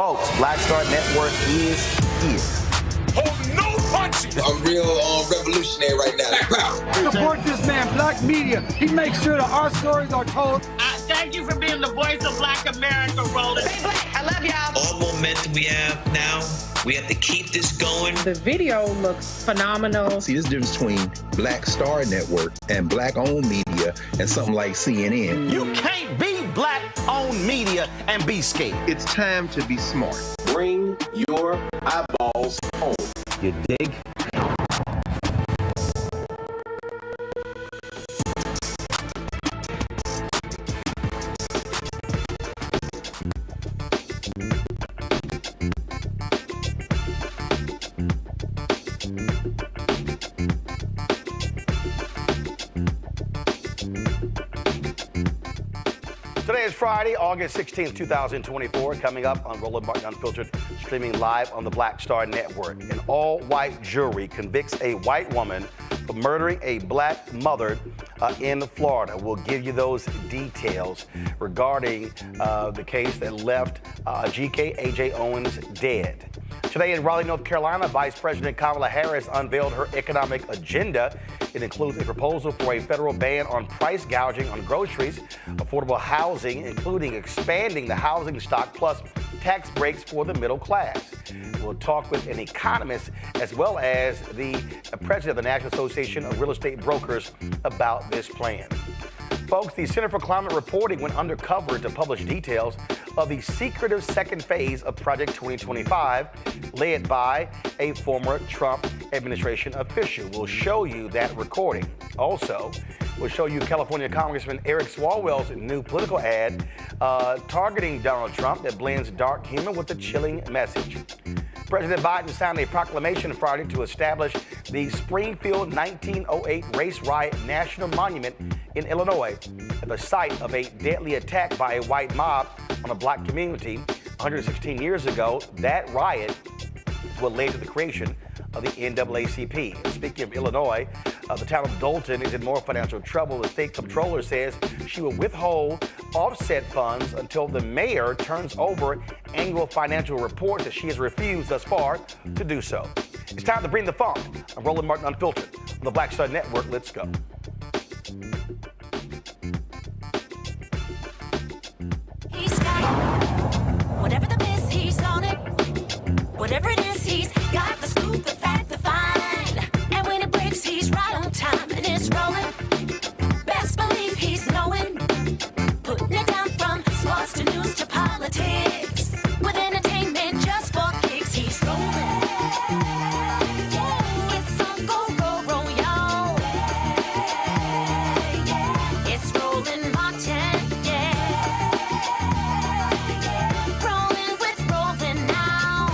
Folks, Black Star Network is here. no punches. I'm real revolutionary right now. Support this man, Black media. He makes sure that our stories are told. Thank you for being the voice of Black America, Roland. Stay black. I love y'all. All momentum we have now, we have to keep this going. The video looks phenomenal. See, this difference between Black Star Network and Black-owned media and something like CNN. You can't be Black-owned media and be scared. It's time to be smart. Bring your eyeballs home. You dig? Today is Friday, August 16th, 2024. Coming up on Roland Martin Unfiltered, streaming live on the Black Star Network. An all-white jury convicts a white woman for murdering a black mother in Florida. We'll give you those details regarding the case that left Ajike Owens dead. Today in Raleigh, North Carolina, Vice President Kamala Harris unveiled her economic agenda. It includes a proposal for a federal ban on price gouging on groceries, affordable housing, including expanding the housing stock, plus tax breaks for the middle class. We'll talk with an economist as well as the president of the National Association of Real Estate Brokers about this plan. Folks, the Center for Climate Reporting went undercover to publish details of the secretive second phase of Project 2025, led by a former Trump administration official. We'll show you that recording. Also, we'll show you California Congressman Eric Swalwell's new political ad targeting Donald Trump that blends dark humor with a chilling message. President Biden signed a proclamation Friday to establish the Springfield 1908 Race Riot National Monument in Illinois at the site of a deadly attack by a white mob on a black community 116 years ago. That riot is what led to the creation of the NAACP. Speaking of Illinois, the town of Dolton is in more financial trouble. The state comptroller says she will withhold offset funds until the mayor turns over annual financial reports that she has refused thus far to do so. It's time to bring the funk. I'm Roland Martin Unfiltered on the Black Star Network. Let's go. He's got whatever the miss, he's on it. Whatever it is, he's got the scoop, the fact, the find. And when it breaks, he's right on time and it's rolling. Best believe he's knowing. Putting it down from sports to news to politics. With entertainment just for kicks, he's rolling. It's on go, y'all. It's Roland Martin, yeah. Rolling with Roland now.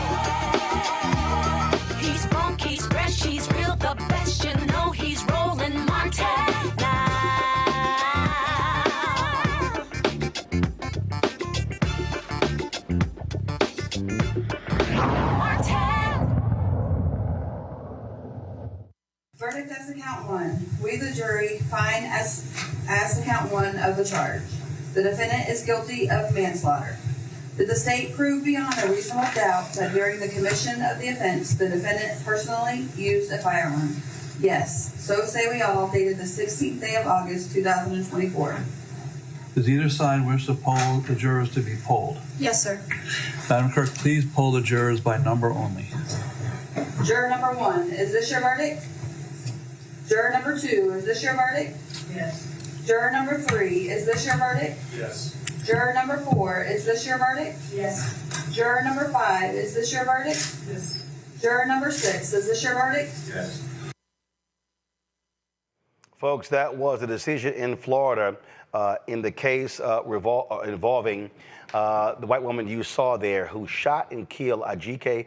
He's funk, he's fresh, he's real, the best, you know he's Roland Martin now. Verdict as to count one. We, the jury, find as to count one of the charge. The defendant is guilty of manslaughter. Did the state prove beyond a reasonable doubt that during the commission of the offense, the defendant personally used a firearm? Yes. So say we all, dated the 16th day of August, 2024. Does either side wish to poll the jurors to be polled? Yes, sir. Madam Clerk, please poll the jurors by number only. Juror number 1, is this your verdict? Juror number 2, is this your verdict? Yes. Juror number 3, is this your verdict? Yes. Juror number 4, is this your verdict? Yes. Juror number 5, is this your verdict? Yes. Juror number 6, is this your verdict? Yes. Folks, that was a decision in Florida in the case involving the white woman you saw there who shot and killed Ajike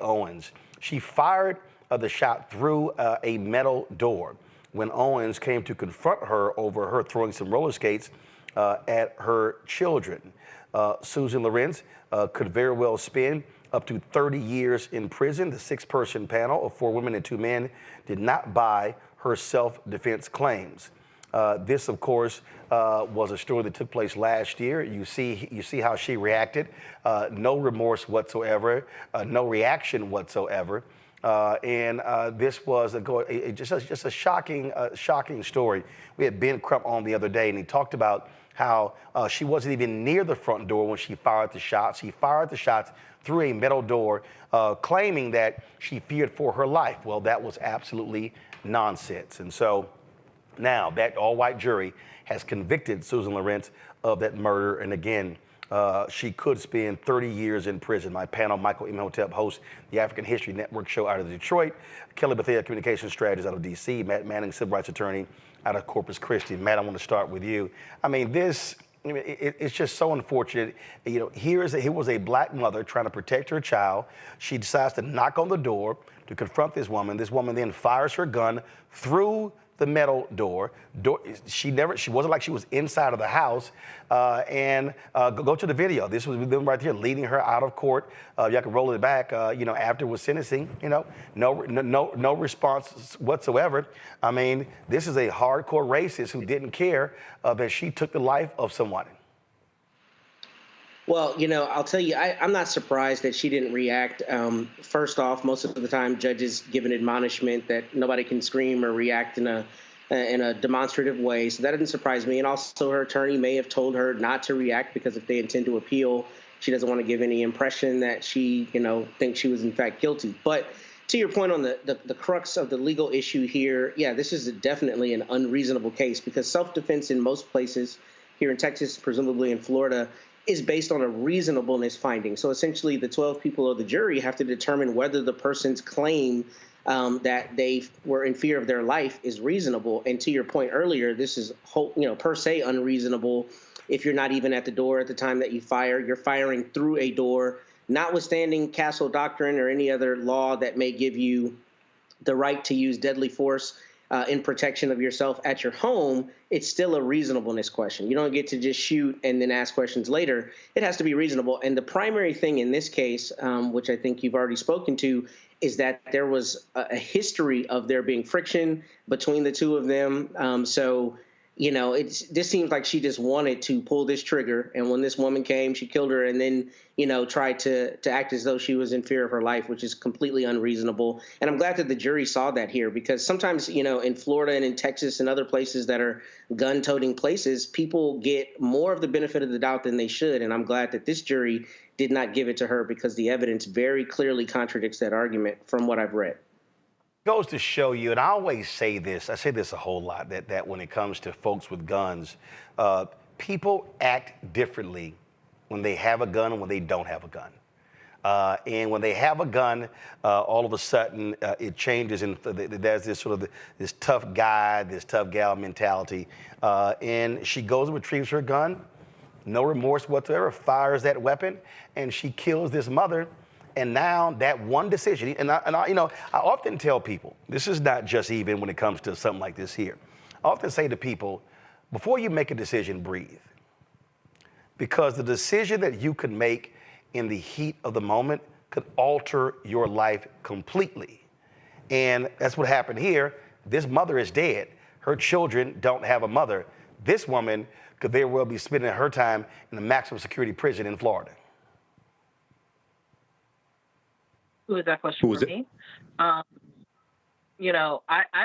Owens. She fired the shot through a metal door when Owens came to confront her over her throwing some roller skates at her children. Susan Lorincz could very well spend up to 30 years in prison. The 6-person panel of 4 women and 2 men did not buy her self-defense claims. This, of course, was a story that took place last year. You see how she reacted. No remorse whatsoever, no reaction whatsoever. This was just a shocking story. We had Ben Crump on the other day, and he talked about how she wasn't even near the front door when she fired the shots. She fired the shots through a metal door, claiming that she feared for her life. Well, that was absolutely nonsense. And so now that all-white jury has convicted Susan Lorincz of that murder. And again, she could spend 30 years in prison. My panel, Michael Imhotep, hosts the African History Network show out of Detroit. Kelly Bethea, communication strategist out of D.C. Matt Manning, civil rights attorney out of Corpus Christi. Matt, I want to start with you. I mean, it's just so unfortunate. You know, here was a black mother trying to protect her child. She decides to knock on the door to confront this woman. This woman then fires her gun through the metal door. She wasn't like she was inside of the house. Go to the video. This was them right here leading her out of court. You can roll it back. After was sentencing. No response whatsoever. I mean, this is a hardcore racist who didn't care that she took the life of someone. Well, I'll tell you, I'm not surprised that she didn't react. First off, most of the time, judges give an admonishment that nobody can scream or react in a demonstrative way. So that doesn't surprise me. And also, her attorney may have told her not to react because if they intend to appeal, she doesn't want to give any impression that she, thinks she was in fact guilty. But to your point on the crux of the legal issue here, yeah, this is definitely an unreasonable case because self-defense in most places here in Texas, presumably in Florida, is based on a reasonableness finding. So essentially, the 12 people of the jury have to determine whether the person's claim that they were in fear of their life is reasonable. And to your point earlier, this is per se unreasonable. If you're not even at the door at the time that you fire, you're firing through a door, notwithstanding Castle Doctrine or any other law that may give you the right to use deadly force in protection of yourself at your home. It's still a reasonableness question. You don't get to just shoot and then ask questions later. It has to be reasonable. And the primary thing in this case, which I think you've already spoken to, is that there was a history of there being friction between the two of them. This seems like she just wanted to pull this trigger. And when this woman came, she killed her and then, tried to act as though she was in fear of her life, which is completely unreasonable. And I'm glad that the jury saw that here because sometimes, in Florida and in Texas and other places that are gun-toting places, people get more of the benefit of the doubt than they should. And I'm glad that this jury did not give it to her because the evidence very clearly contradicts that argument from what I've read. Goes to show you, and I always say this, I say this a whole lot, that when it comes to folks with guns, people act differently when they have a gun and when they don't have a gun. And when they have a gun, all of a sudden it changes, and there's this sort of this tough guy, this tough gal mentality. And she goes and retrieves her gun, no remorse whatsoever, fires that weapon, and she kills this mother. And now that one decision, and I often tell people, this is not just even when it comes to something like this here. I often say to people, before you make a decision, breathe. Because the decision that you could make in the heat of the moment could alter your life completely. And that's what happened here. This mother is dead. Her children don't have a mother. This woman could very well be spending her time in a maximum security prison in Florida. Who is that question for me? I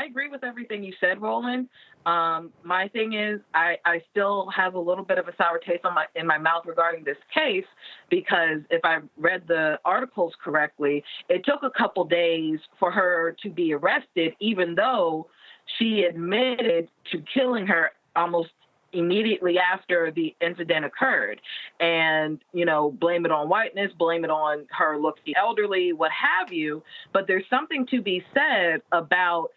agree with everything you said, Roland. My thing is, I still have a little bit of a sour taste in my mouth regarding this case because if I read the articles correctly, it took a couple days for her to be arrested, even though she admitted to killing her almost immediately after the incident occurred. And, blame it on whiteness, blame it on her looking elderly, what have you. But there's something to be said about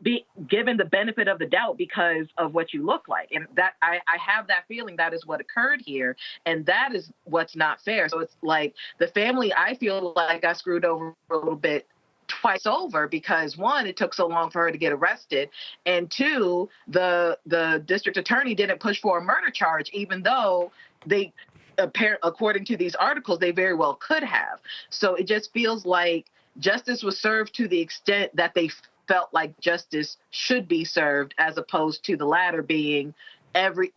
be given the benefit of the doubt because of what you look like. And that I have that feeling that is what occurred here. And that is what's not fair. So it's like the family, I feel like got screwed over a little bit twice over because one, it took so long for her to get arrested, and two, the district attorney didn't push for a murder charge, even though they according to these articles, they very well could have. So it just feels like justice was served to the extent that they felt like justice should be served, as opposed to the latter being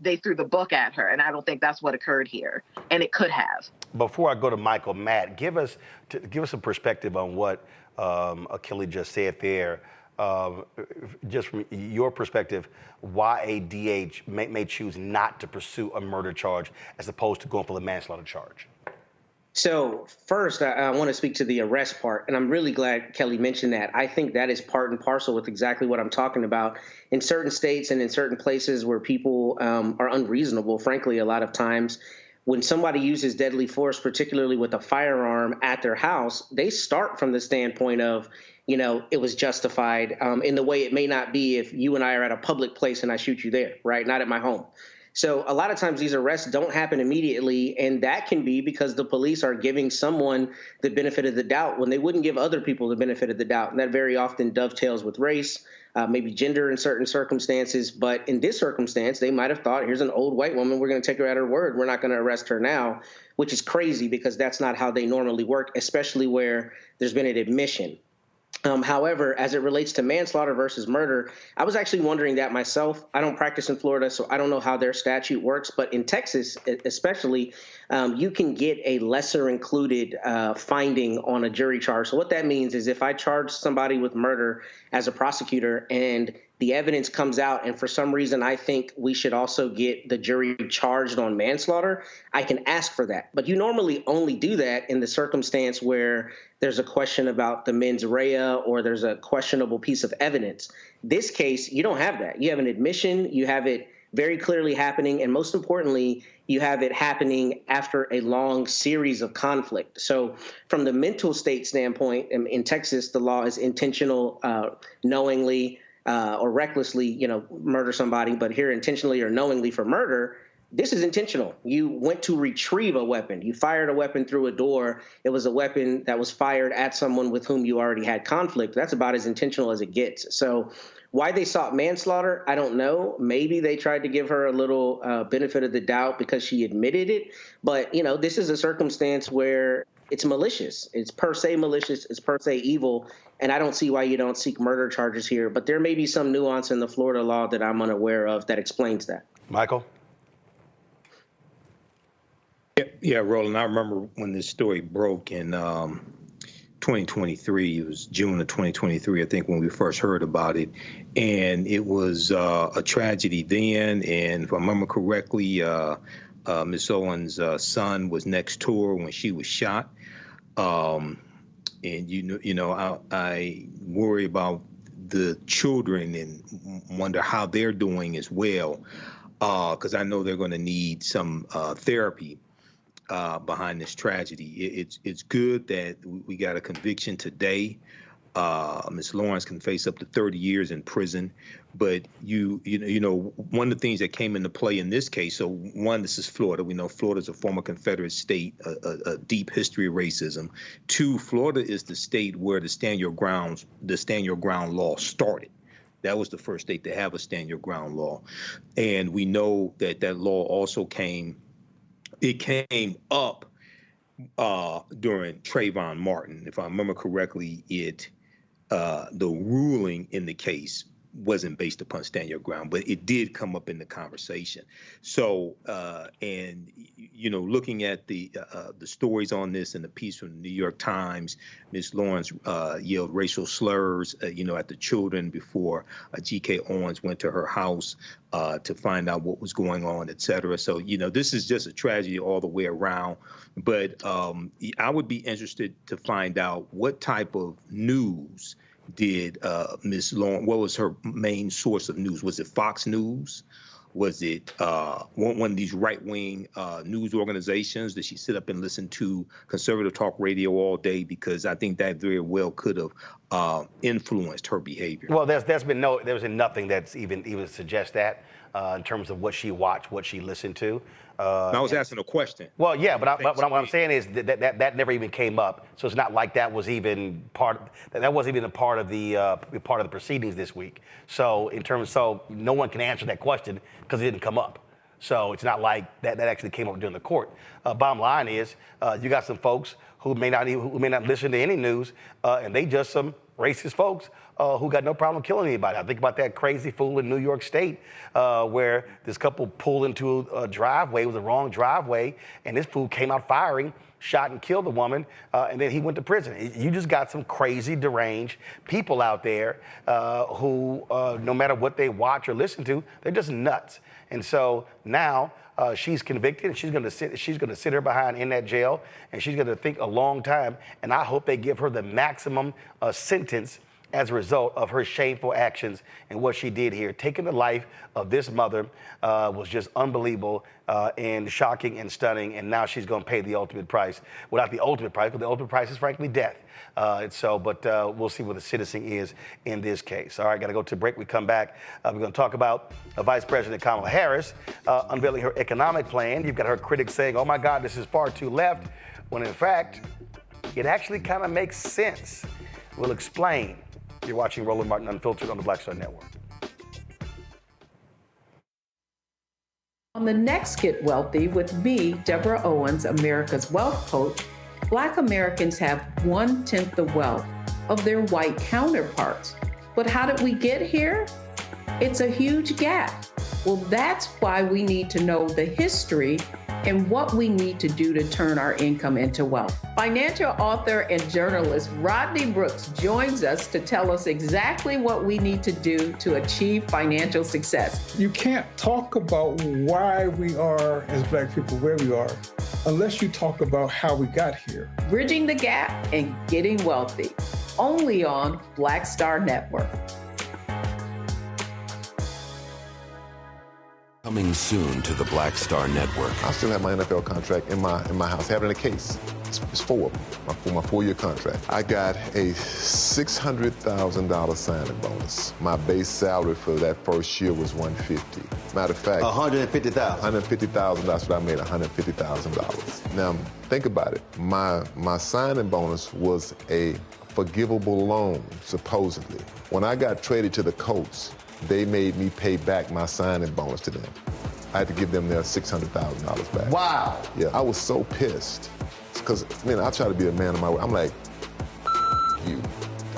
they threw the book at her. And I don't think that's what occurred here. And it could have. Before I go to Michael, Matt, give us a perspective on what Achille just said there. Just from your perspective, why a DH may choose not to pursue a murder charge as opposed to going for the manslaughter charge? So first, I want to speak to the arrest part, and I'm really glad Kelly mentioned that. I think that is part and parcel with exactly what I'm talking about. In certain states and in certain places where people are unreasonable, frankly, a lot of times, when somebody uses deadly force, particularly with a firearm at their house, they start from the standpoint of, you know, it was justified in the way it may not be if you and I are at a public place and I shoot you there, right? Not at my home. So a lot of times these arrests don't happen immediately, and that can be because the police are giving someone the benefit of the doubt when they wouldn't give other people the benefit of the doubt. And that very often dovetails with race, maybe gender in certain circumstances. But in this circumstance, they might have thought, here's an old white woman, we're going to take her at her word. We're not going to arrest her now, which is crazy because that's not how they normally work, especially where there's been an admission. However, as it relates to manslaughter versus murder, I was actually wondering that myself. I don't practice in Florida, so I don't know how their statute works. But in Texas, especially, you can get a lesser included finding on a jury charge. So what that means is if I charge somebody with murder as a prosecutor and the evidence comes out, and for some reason I think we should also get the jury charged on manslaughter, I can ask for that. But you normally only do that in the circumstance where there's a question about the mens rea or there's a questionable piece of evidence. This case, you don't have that. You have an admission, you have it very clearly happening, and most importantly, you have it happening after a long series of conflict. So from the mental state standpoint, in Texas, the law is intentional, knowingly, or recklessly, murder somebody, but here intentionally or knowingly for murder, this is intentional. You went to retrieve a weapon. You fired a weapon through a door. It was a weapon that was fired at someone with whom you already had conflict. That's about as intentional as it gets. So why they sought manslaughter, I don't know. Maybe they tried to give her a little benefit of the doubt because she admitted it. But, this is a circumstance where it's malicious. It's per se malicious. It's per se evil. And I don't see why you don't seek murder charges here. But there may be some nuance in the Florida law that I'm unaware of that explains that. Michael? Yeah, Roland, I remember when this story broke in 2023. It was June of 2023, I think, when we first heard about it. And it was a tragedy then. And if I remember correctly, Miss Owens' son was next to her when she was shot. And, I worry about the children and wonder how they're doing as well, because I know they're going to need some therapy behind this tragedy. It's good that we got a conviction today. Ms. Lorincz can face up to 30 years in prison, but one of the things that came into play in this case. So one, this is Florida. We know Florida's a former Confederate state, a deep history of racism. Two, Florida is the state where the stand your ground law started. That was the first state to have a stand your ground law, and we know that law also came up during Trayvon Martin. If I remember correctly, the ruling in the case wasn't based upon stand your ground, but it did come up in the conversation. So, looking at the stories on this and the piece from the New York Times, Ms. Lorincz yelled racial slurs, at the children before Ajike Owens went to her house to find out what was going on, et cetera. So, this is just a tragedy all the way around. But I would be interested to find out what type of news did Ms. Lorincz, what was her main source of news? Was it Fox News? Was it one of these right-wing news organizations? Did she sit up and listen to conservative talk radio all day? Because I think that very well could have influenced her behavior. Well, there's been nothing that's even suggest that in terms of what she watched, what she listened to. I was asking a question. Well, yeah, but what I'm saying is that never even came up. So it's not like that was even that wasn't even a part of the proceedings this week. So no one can answer that question because it didn't come up. So it's not like that actually came up during the court. Bottom line is, you got some folks who may not listen to any news, and they just some racist folks who got no problem killing anybody. I think about that crazy fool in New York State where this couple pulled into a driveway. It was the wrong driveway, and this fool came out firing, shot and killed the woman, and then he went to prison. You just got some crazy, deranged people out there who, no matter what they watch or listen to, they're just nuts. And so now she's convicted, and she's going to sit her behind in that jail, and she's going to think a long time. And I hope they give her the maximum sentence as a result of her shameful actions and what she did here. Taking the life of this mother was just unbelievable and shocking and stunning, and now she's going to pay the ultimate price. Without the ultimate price, but the ultimate price is frankly death. But we'll see what the sentencing is in this case. All right, got to go to break. We come back. We're going to talk about Vice President Kamala Harris unveiling her economic plan. You've got her critics saying, oh my God, this is far too left, when in fact, it actually kind of makes sense. We'll explain. You're watching Roland Martin Unfiltered on the Black Star Network. On the next Get Wealthy with me, Deborah Owens, America's Wealth Coach, Black Americans have 1/10 the wealth of their white counterparts. But how did we get here? It's a huge gap. Well, that's why we need to know the history and what we need to do to turn our income into wealth. Financial author and journalist Rodney Brooks joins us to tell us exactly what we need to do to achieve financial success. You can't talk about why we are, as Black people, where we are, unless you talk about how we got here. Bridging the Gap and Getting Wealthy, only on Black Star Network. Coming soon to the Black Star Network. I still have my NFL contract in my house, having a case. It's 4 of them, my 4-year contract. I got a $600,000 signing bonus. My base salary for that first year was $150,000. Matter of fact, $150,000. $150,000. That's what I made, $150,000. Now think about it. My signing bonus was a forgivable loan, supposedly. When I got traded to the Colts, they made me pay back my signing bonus to them. I had to give them their $600,000 back. Wow. Yeah, I was so pissed. Because, I try to be a man of my word. I'm like, you,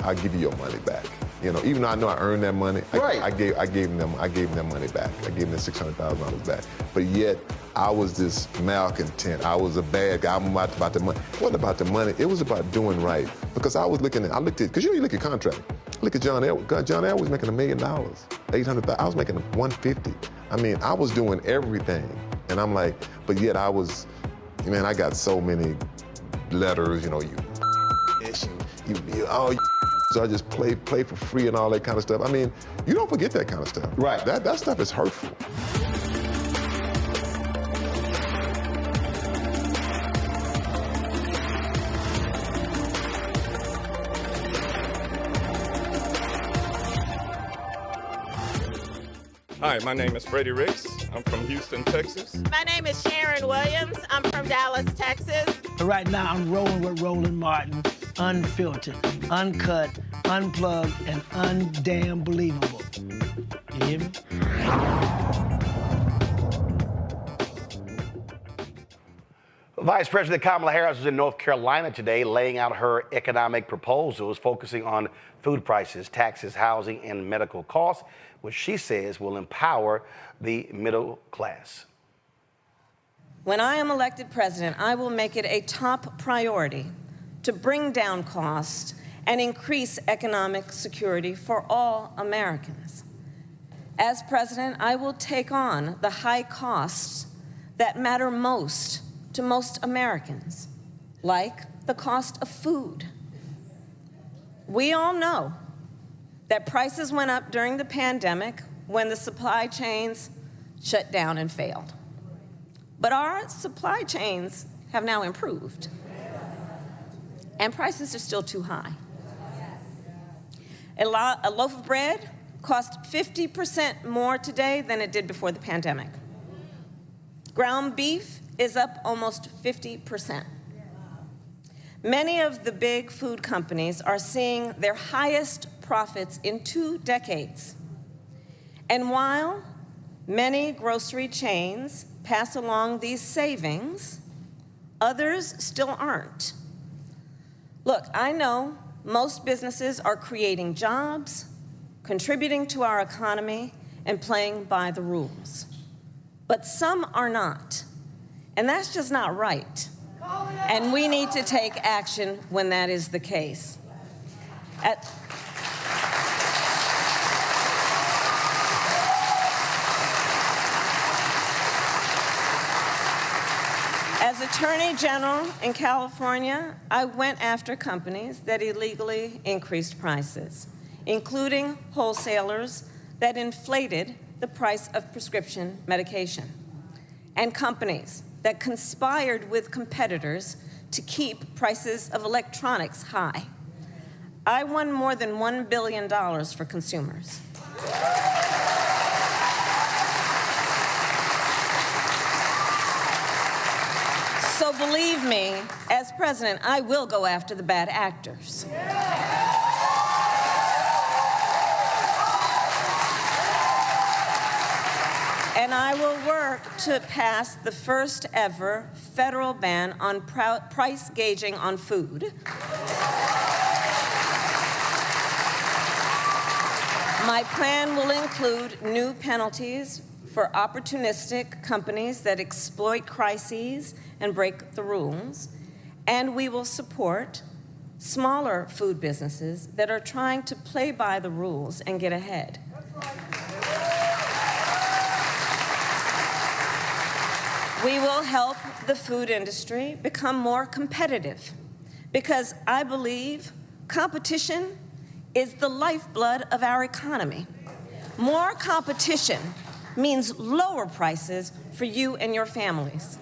I'll give you your money back. Even though I know I earned that money, right. I gave them their money back. I gave them their $600,000 back. But yet, I was this malcontent. I was a bad guy. I'm about the money. It wasn't about the money. It was about doing right. Because I looked at, because you look at contract. Look at John Elway. John Elway was making $1 million, $800,000. I was making $150,000. I was doing everything. And I'm like, but yet I was, I got so many letters, so I just play for free and all that kind of stuff. You don't forget that kind of stuff. Right. That stuff is hurtful. Hi, my name is Freddie Ricks. I'm from Houston, Texas. My name is Sharon Williams. I'm from Dallas, Texas. Right now, I'm rolling with Roland Martin, unfiltered, uncut, unplugged, and undamn believable. You hear me? Vice President Kamala Harris was in North Carolina today laying out her economic proposals, focusing on food prices, taxes, housing, and medical costs, which she says will empower the middle class. When I am elected president, I will make it a top priority to bring down costs and increase economic security for all Americans. As president, I will take on the high costs that matter most to most Americans, like the cost of food. We all know that prices went up during the pandemic when the supply chains shut down and failed. But our supply chains have now improved, and prices are still too high. A loaf of bread costs 50% more today than it did before the pandemic. Ground beef is up almost 50%. Many of the big food companies are seeing their highest profits in 2 decades. And while many grocery chains pass along these savings, others still aren't. Look, I know most businesses are creating jobs, contributing to our economy, and playing by the rules. But some are not, and that's just not right. And we need to take action when that is the case. As Attorney General in California, I went after companies that illegally increased prices, including wholesalers that inflated the price of prescription medication, and companies that conspired with competitors to keep prices of electronics high. I won more than $1 billion for consumers. So believe me, as president, I will go after the bad actors. And I will work to pass the first ever federal ban on price gouging on food. My plan will include new penalties for opportunistic companies that exploit crises and break the rules, and we will support smaller food businesses that are trying to play by the rules and get ahead. We will help the food industry become more competitive because I believe competition is the lifeblood of our economy. More competition means lower prices for you and your families.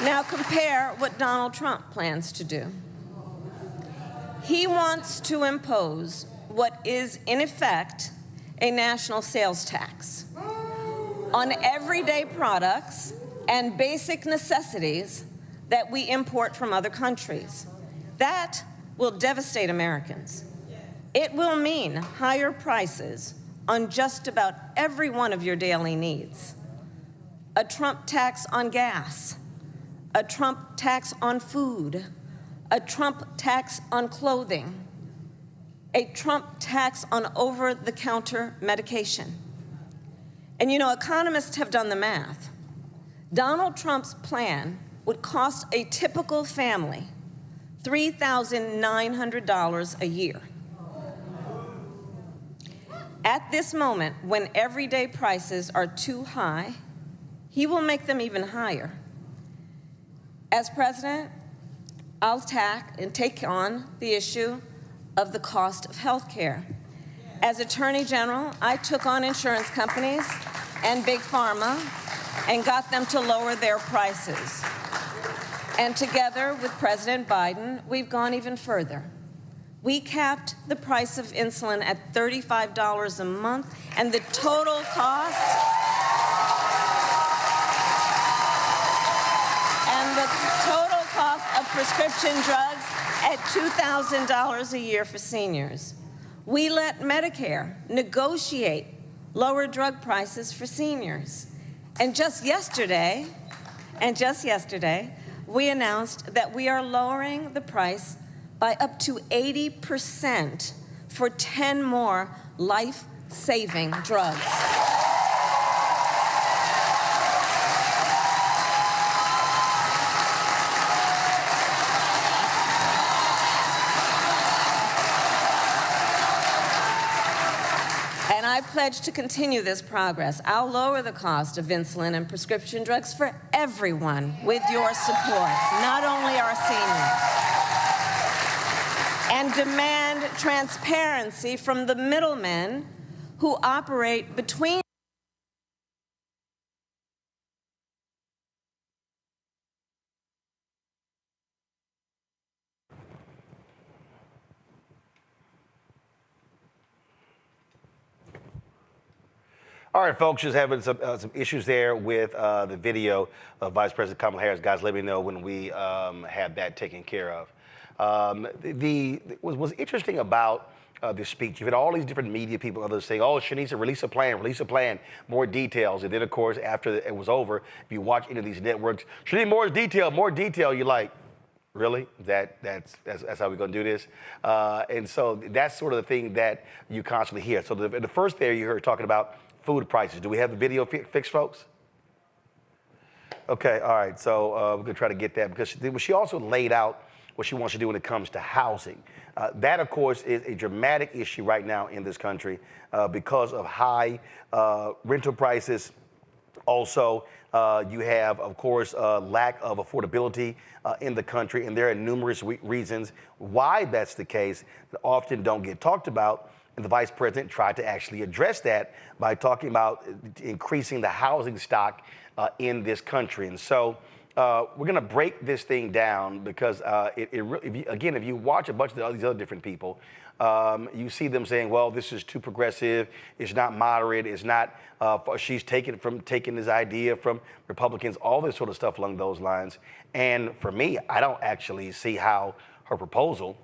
Now compare what Donald Trump plans to do. He wants to impose what is, in effect, a national sales tax on everyday products and basic necessities that we import from other countries. That will devastate Americans. It will mean higher prices on just about every one of your daily needs. A Trump tax on gas, a Trump tax on food, a Trump tax on clothing, a Trump tax on over-the-counter medication. And you know, economists have done the math. Donald Trump's plan would cost a typical family $3,900 a year. At this moment, when everyday prices are too high, he will make them even higher. As president, I'll take on the issue of the cost of health care. As Attorney General, I took on insurance companies and Big Pharma and got them to lower their prices. And together with President Biden, we've gone even further. We capped the price of insulin at $35 a month, and the total cost of prescription drugs at $2,000 a year for seniors. We let Medicare negotiate lower drug prices for seniors. And just yesterday, we announced that we are lowering the price by up to 80% for 10 more life-saving drugs. And I pledge to continue this progress. I'll lower the cost of insulin and prescription drugs for everyone with your support, not only our seniors. And demand transparency from the middlemen who operate between All right, folks, just having some issues there with the video of Vice President Kamala Harris. Guys, let me know when we have that taken care of. What's interesting about this speech. You've had all these different media people, others say, oh, Shanice, release a plan, more details. And then, of course, after it was over, if you watch any of these networks, Shanice, more detail. You're like, really? That's how we're going to do this? And so that's sort of the thing that you constantly hear. So the first there you heard talking about food prices. Do we have the video fixed, folks? Okay, all right. So we're going to try to get that because she also laid out what she wants to do when it comes to housing. That, of course, is a dramatic issue right now in this country because of high rental prices. Also, you have, of course, lack of affordability in the country, and there are numerous reasons why that's the case that often don't get talked about. And the vice president tried to actually address that by talking about increasing the housing stock in this country. And so we're going to break this thing down because if you watch a bunch of these other different people, you see them saying, well, this is too progressive, it's not moderate, it's not, she's taking this idea from Republicans, all this sort of stuff along those lines. And for me, I don't actually see how her proposal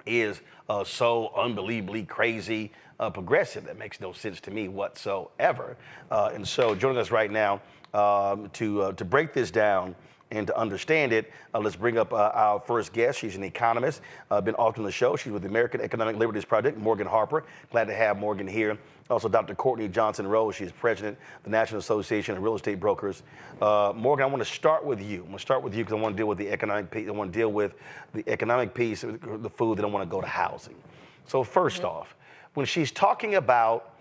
is so unbelievably crazy progressive. That makes no sense to me whatsoever. And so joining us right now to break this down and to understand it, let's bring up our first guest. She's an economist, been often on the show. She's with the American Economic Liberties Project, Morgan Harper. Glad to have Morgan here. Also, Dr. Courtney Johnson Rose. She's president of the National Association of Real Estate Brokers. Morgan, I want to start with you. I'm going to start with you because I want to deal with the economic piece. I want to deal with the economic piece, the food, then I want to go to housing. So first off, when she's talking about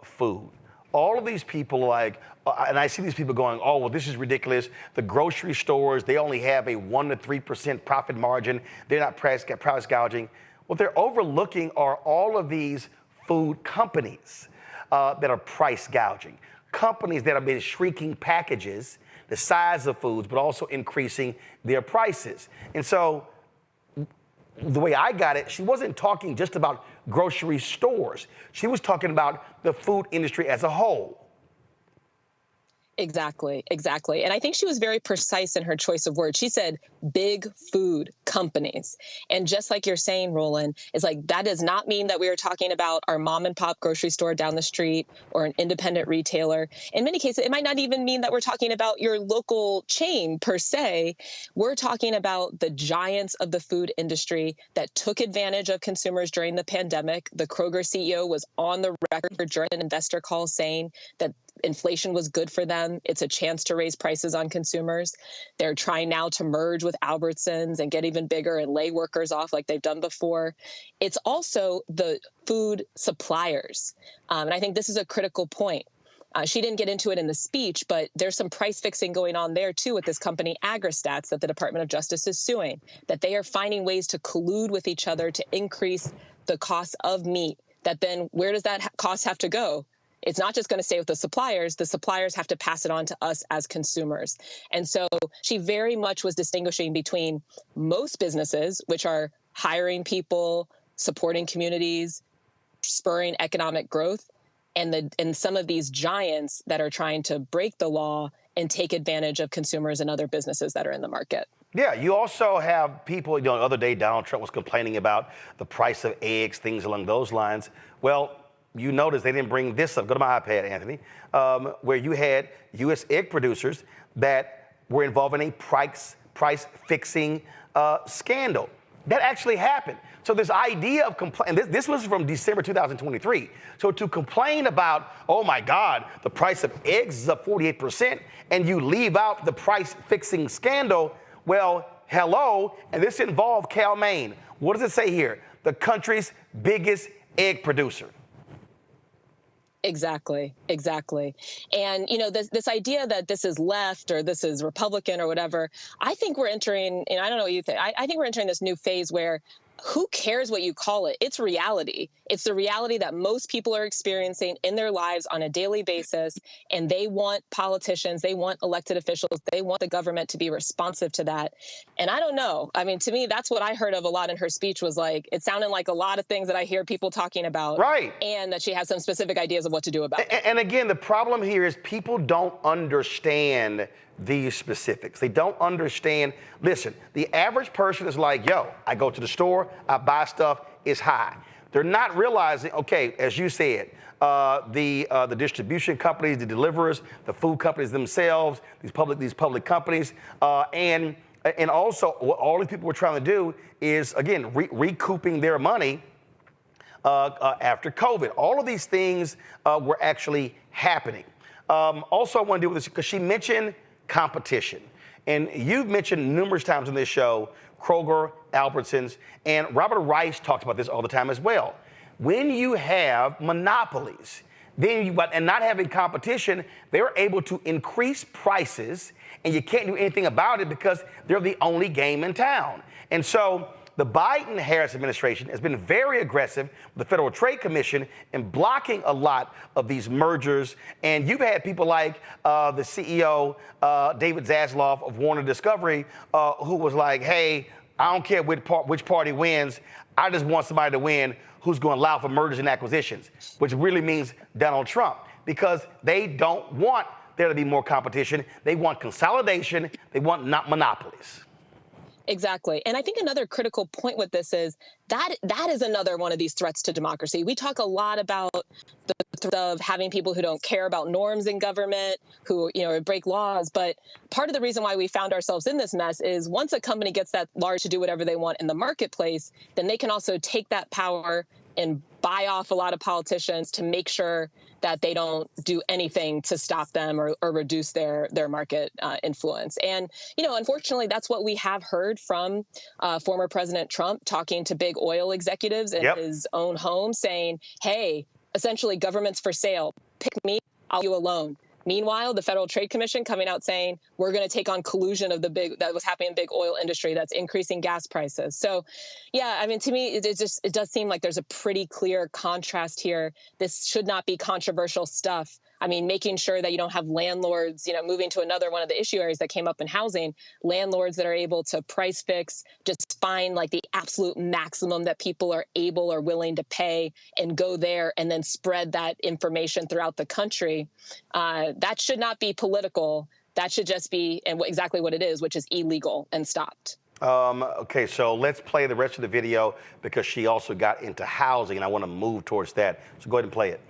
food, all of these people and I see these people going, oh, well, this is ridiculous. The grocery stores, they only have a 1% to 3% profit margin. They're not price gouging. What they're overlooking are all of these food companies that are price gouging. Companies that have been shrinking packages, the size of foods, but also increasing their prices. And so the way I got it, she wasn't talking just about grocery stores. She was talking about the food industry as a whole. Exactly. And I think she was very precise in her choice of words. She said big food companies. And just like you're saying, Roland, it's like that does not mean that we are talking about our mom and pop grocery store down the street or an independent retailer. In many cases, it might not even mean that we're talking about your local chain per se. We're talking about the giants of the food industry that took advantage of consumers during the pandemic. The Kroger CEO was on the record during an investor call saying that inflation was good for them. It's a chance to raise prices on consumers. They're trying now to merge with Albertsons and get even bigger and lay workers off like they've done before. It's also the food suppliers. And I think this is a critical point. She didn't get into it in the speech, but there's some price fixing going on there, too, with this company AgriStats that the Department of Justice is suing, that they are finding ways to collude with each other to increase the cost of meat. That then where does that cost have to go? It's not just going to stay with the suppliers. The suppliers have to pass it on to us as consumers. And so she very much was distinguishing between most businesses, which are hiring people, supporting communities, spurring economic growth, and some of these giants that are trying to break the law and take advantage of consumers and other businesses that are in the market. Yeah, you also have people, the other day Donald Trump was complaining about the price of eggs, things along those lines. Well, you notice they didn't bring this up. Go to my iPad, Anthony, where you had U.S. egg producers that were involved in a price fixing scandal. That actually happened. So this idea of this was from December 2023. So to complain about, oh my God, the price of eggs is up 48%, and you leave out the price fixing scandal, well, hello, and this involved Cal Maine. What does it say here? The country's biggest egg producer. Exactly. And, this idea that this is left or this is Republican or whatever, I think we're entering, and I don't know what you think, I think we're entering this new phase where who cares what you call it? It's reality. It's the reality that most people are experiencing in their lives on a daily basis. And they want politicians, they want elected officials, they want the government to be responsive to that. And I don't know. I mean, to me, that's what I heard of a lot in her speech was like, it sounded like a lot of things that I hear people talking about. Right. And that she has some specific ideas of what to do about it. And again, the problem here is people don't understand these specifics. They don't understand. Listen, the average person is like, yo, I go to the store, I buy stuff, it's high. They're not realizing, okay, as you said, the distribution companies, the deliverers, the food companies themselves, these public companies, and also what all these people were trying to do is, again, recouping their money after COVID. All of these things were actually happening. Also, I want to deal with this because she mentioned competition. And you've mentioned numerous times on this show, Kroger, Albertsons, and Robert Rice talks about this all the time as well. When you have monopolies, and not having competition, they're able to increase prices, and you can't do anything about it because they're the only game in town. And so the Biden-Harris administration has been very aggressive with the Federal Trade Commission in blocking a lot of these mergers. And you've had people like the CEO, David Zaslav of Warner Discovery, who was like, hey, I don't care which party wins. I just want somebody to win who's going to allow for mergers and acquisitions, which really means Donald Trump, because they don't want there to be more competition. They want consolidation. They want not monopolies. Exactly. And I think another critical point with this is that is another one of these threats to democracy. We talk a lot about the threat of having people who don't care about norms in government, who, break laws. But part of the reason why we found ourselves in this mess is once a company gets that large to do whatever they want in the marketplace, then they can also take that power and buy off a lot of politicians to make sure that they don't do anything to stop them or reduce their market influence. And, unfortunately, that's what we have heard from former President Trump talking to big oil executives in his own home saying, hey, essentially government's for sale. Pick me, I'll give you a loan. Meanwhile, the Federal Trade Commission coming out saying we're going to take on collusion of that was happening in big oil industry that's increasing gas prices. So, to me, it does seem like there's a pretty clear contrast here. This should not be controversial stuff. Making sure that you don't have landlords, moving to another one of the issue areas that came up in housing, landlords that are able to price fix, just find like the absolute maximum that people are able or willing to pay and go there and then spread that information throughout the country. That should not be political. That should just be exactly what it is, which is illegal and stopped. Okay, so let's play the rest of the video because she also got into housing, and I want to move towards that. So go ahead and play it.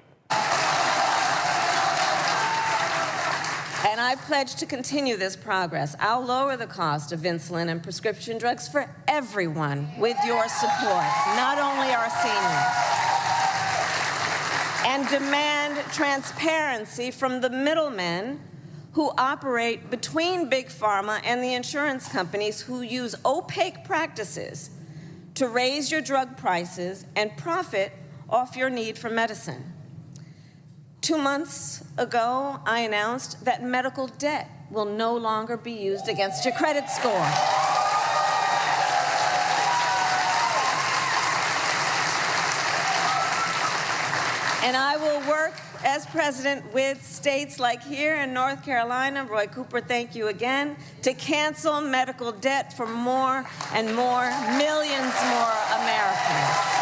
And I pledge to continue this progress. I'll lower the cost of insulin and prescription drugs for everyone with your support, not only our seniors. And demand transparency from the middlemen who operate between Big Pharma and the insurance companies who use opaque practices to raise your drug prices and profit off your need for medicine. 2 months ago, I announced that medical debt will no longer be used against your credit score. And I will work as president with states like here in North Carolina, Roy Cooper, thank you again, to cancel medical debt for more and more, millions more Americans.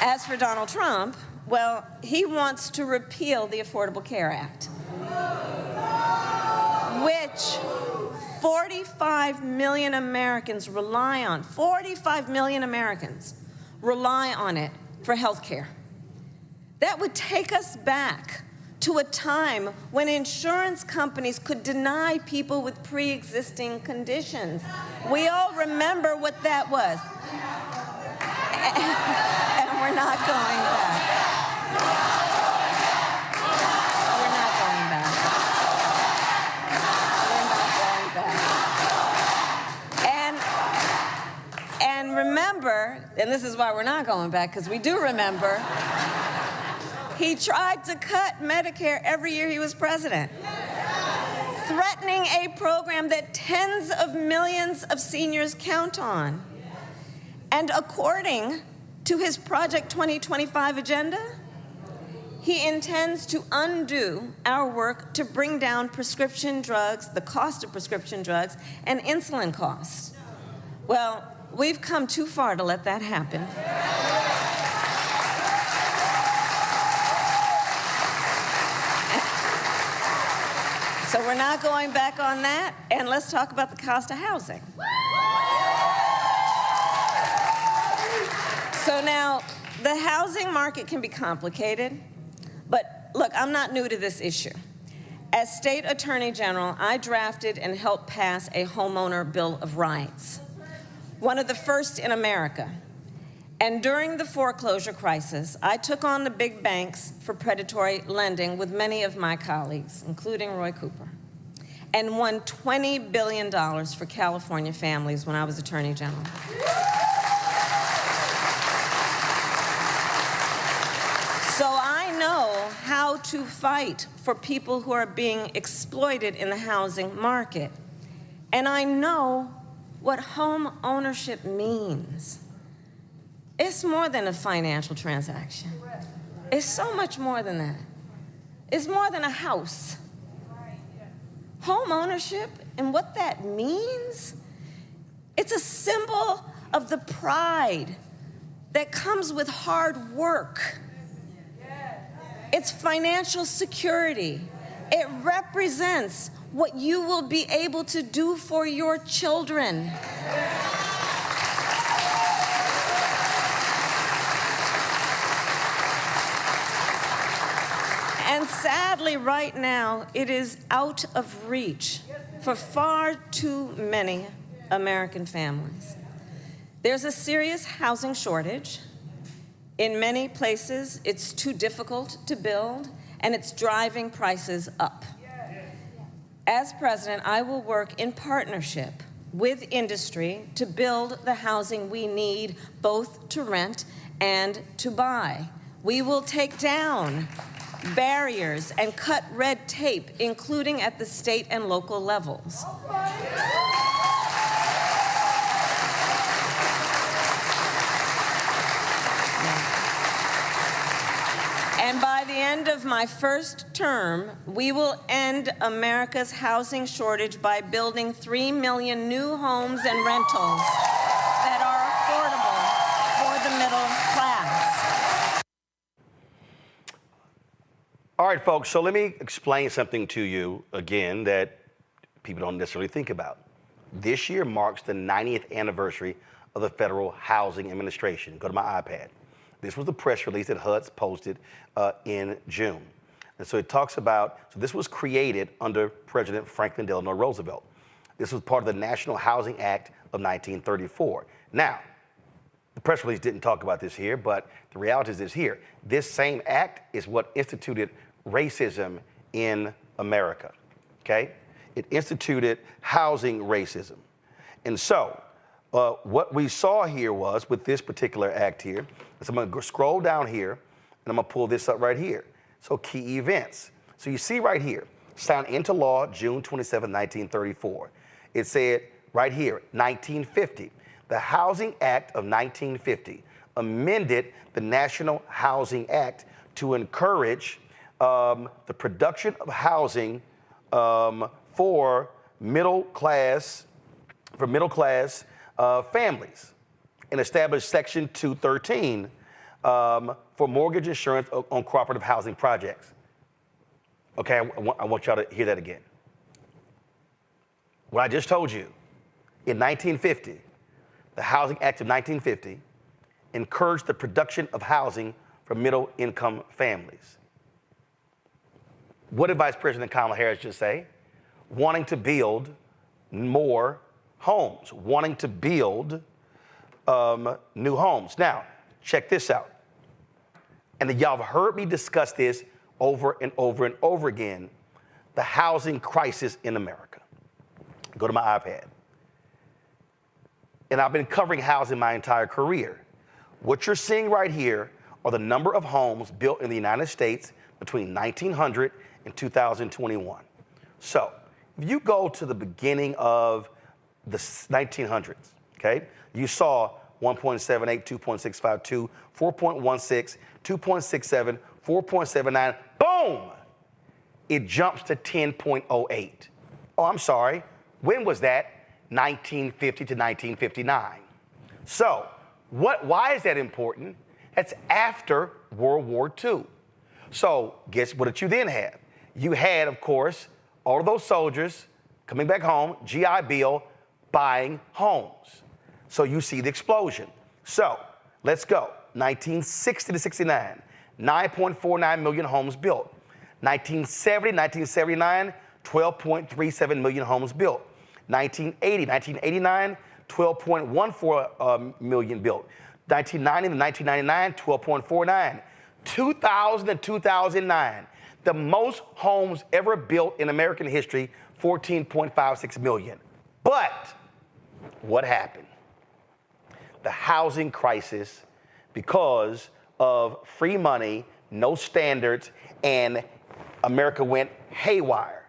As for Donald Trump, well, he wants to repeal the Affordable Care Act, which 45 million Americans rely on. 45 million Americans rely on it for health care. That would take us back to a time when insurance companies could deny people with pre-existing conditions. We all remember what that was. And we're not going back. We're not going back. We're not going back. And remember, and this is why we're not going back, because we do remember, he tried to cut Medicare every year he was president, threatening a program that tens of millions of seniors count on. And according to his Project 2025 agenda, he intends to undo our work to bring down prescription drugs, the cost of prescription drugs, and insulin costs. Well, we've come too far to let that happen. So we're not going back on that, and let's talk about the cost of housing. So now, the housing market can be complicated, but look, I'm not new to this issue. As State Attorney General, I drafted and helped pass a homeowner Bill of Rights, one of the first in America. And during the foreclosure crisis, I took on the big banks for predatory lending with many of my colleagues, including Roy Cooper, and won $20 billion for California families when I was Attorney General. So I know how to fight for people who are being exploited in the housing market. And I know what home ownership means. It's more than a financial transaction. It's so much more than that. It's more than a house. Home ownership and what that means, it's a symbol of the pride that comes with hard work. It's financial security. It represents what you will be able to do for your children. And sadly, right now, it is out of reach for far too many American families. There's a serious housing shortage. In many places, it's too difficult to build, and it's driving prices up. As president, I will work in partnership with industry to build the housing we need, both to rent and to buy. We will take down barriers and cut red tape, including at the state and local levels. And by the end of my first term, we will end America's housing shortage by building 3 million new homes and rentals that are affordable for the middle class. All right, folks, so let me explain something to you again that people don't necessarily think about. This year marks the 90th anniversary of the Federal Housing Administration. Go to my iPad. This was the press release that HUD's posted in June. And so it talks about, so this was created under President Franklin Delano Roosevelt. This was part of the National Housing Act of 1934. Now, the press release didn't talk about this here, but the reality is this here. This same act is what instituted racism in America, okay? It instituted housing racism. And so, what we saw here was, with this particular act here, so I'm gonna scroll down here, and I'm gonna pull this up right here. So key events. So you see right here, signed into law June 27, 1934. It said right here, 1950. The Housing Act of 1950 amended the National Housing Act to encourage the production of housing for middle class families, and established Section 213 for mortgage insurance on cooperative housing projects. Okay, I want y'all to hear that again. What I just told you, in 1950, the Housing Act of 1950 encouraged the production of housing for middle-income families. What did Vice President Kamala Harris just say? Wanting to build more homes, wanting to build new homes. Now, check this out. And y'all have heard me discuss this over and over and over again, the housing crisis in America. Go to my iPad. And I've been covering housing my entire career. What you're seeing right here are the number of homes built in the United States between 1900 and 2021. So, if you go to the beginning of the 1900s, okay, you saw 1.78, 2.652, 4.16, 2.67, 4.79, boom! It jumps to 10.08. Oh, I'm sorry. When was that? 1950 to 1959. So, why is that important? That's after World War II. So, guess what did you then have? You had, of course, all of those soldiers coming back home, GI Bill, buying homes. So you see the explosion. So let's go. 1960 to 69, 9.49 million homes built. 1970, 1979, 12.37 million homes built. 1980, 1989, 12.14 million built. 1990 to 1999, 12.49. 2000 to 2009, the most homes ever built in American history, 14.56 million. But what happened? The housing crisis, because of free money, no standards, and America went haywire.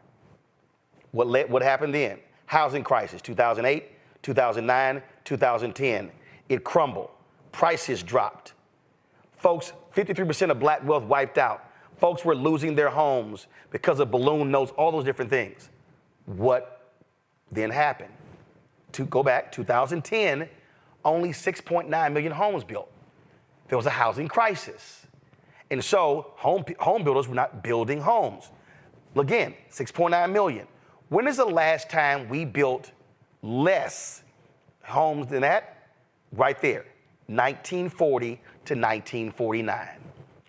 What happened then? Housing crisis, 2008, 2009, 2010. It crumbled. Prices dropped. Folks, 53% of black wealth wiped out. Folks were losing their homes because of balloon notes, all those different things. What then happened? To go back, 2010, only 6.9 million homes built. There was a housing crisis. And so home builders were not building homes. Again, 6.9 million. When is the last time we built less homes than that? Right there, 1940 to 1949.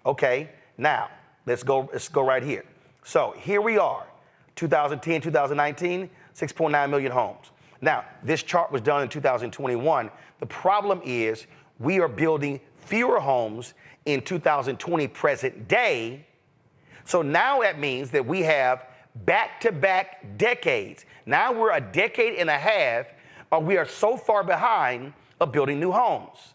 Okay, now let's go right here. So here we are, 2010, 2019, 6.9 million homes. Now, this chart was done in 2021. The problem is we are building fewer homes in 2020 present day. So now that means that we have back-to-back decades. Now we're a decade and a half, we are so far behind of building new homes.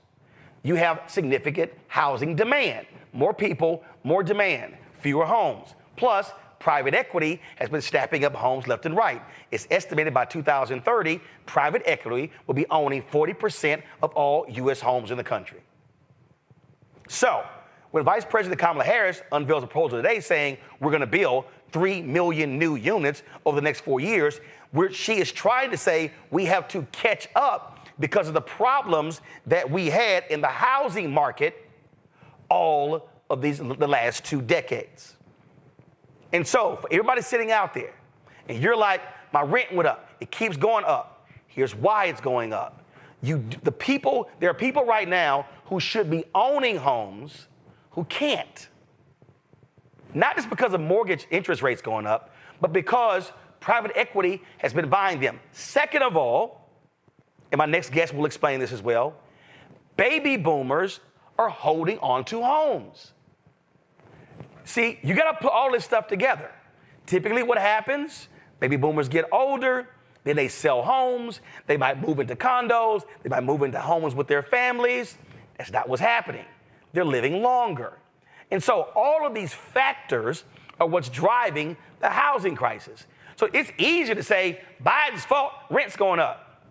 You have significant housing demand. More people, more demand, fewer homes. Plus, private equity has been snapping up homes left and right. It's estimated by 2030, private equity will be owning 40% of all U.S. homes in the country. So, when Vice President Kamala Harris unveils a proposal today saying we're going to build 3 million new units over the next 4 years, she is trying to say we have to catch up because of the problems that we had in the housing market all of the last 2 decades. And so, for everybody sitting out there, and you're like, my rent went up, it keeps going up. Here's why it's going up. There are people right now who should be owning homes who can't. Not just because of mortgage interest rates going up, but because private equity has been buying them. Second of all, and my next guest will explain this as well, baby boomers are holding on to homes. See, you got to put all this stuff together. Typically what happens, baby boomers get older, then they sell homes, they might move into condos, they might move into homes with their families. That's not what's happening. They're living longer. And so all of these factors are what's driving the housing crisis. So it's easy to say, Biden's fault, rent's going up.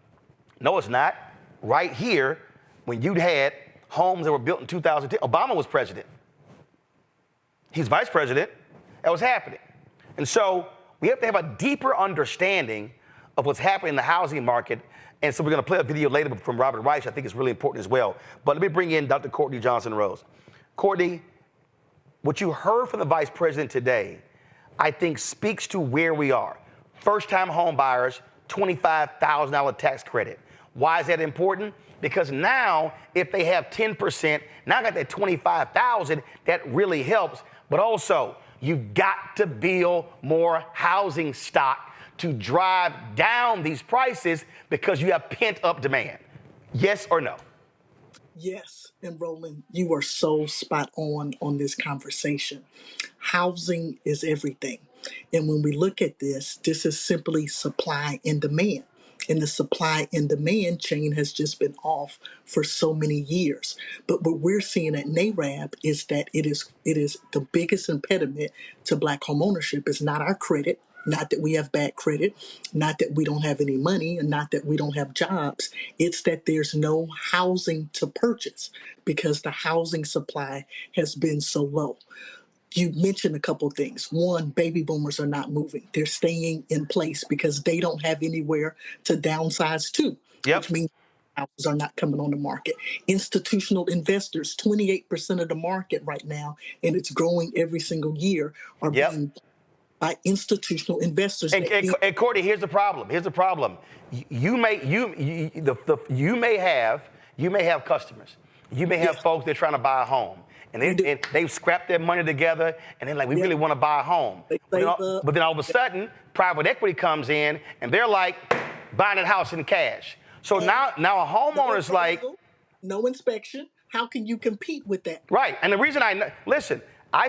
No, it's not. Right here, when you had homes that were built in 2010, Obama was president. He's vice president. That was happening. And so we have to have a deeper understanding of what's happening in the housing market. And so we're going to play a video later from Robert Reich. I think it's really important as well. But let me bring in Dr. Courtney Johnson-Rose. Courtney, what you heard from the vice president today, I think speaks to where we are. First-time home buyers, $25,000 tax credit. Why is that important? Because now, if they have 10%, now I got that $25,000, that really helps. But also, you've got to build more housing stock to drive down these prices because you have pent-up demand. Yes or no? Yes, and Roland, you are so spot on this conversation. Housing is everything. And when we look at this is simply supply and demand. And the supply and demand chain has just been off for so many years. But what we're seeing at NARAB is that it is the biggest impediment to Black homeownership is not our credit, not that we have bad credit, not that we don't have any money, and not that we don't have jobs. It's that there's no housing to purchase because the housing supply has been so low. You mentioned a couple things. One, baby boomers are not moving. They're staying in place because they don't have anywhere to downsize to, which means houses are not coming on the market. Institutional investors, 28% of the market right now, and it's growing every single year, are being by institutional investors. And Courtney, here's the problem. You may have customers. You may have folks that are trying to buy a home, and they've scrapped their money together, and they're like, we really want to buy a home. But then all of a sudden, private equity comes in, and they're like buying a house in cash. So now a homeowner's like, no inspection. How can you compete with that? Right. And the reason I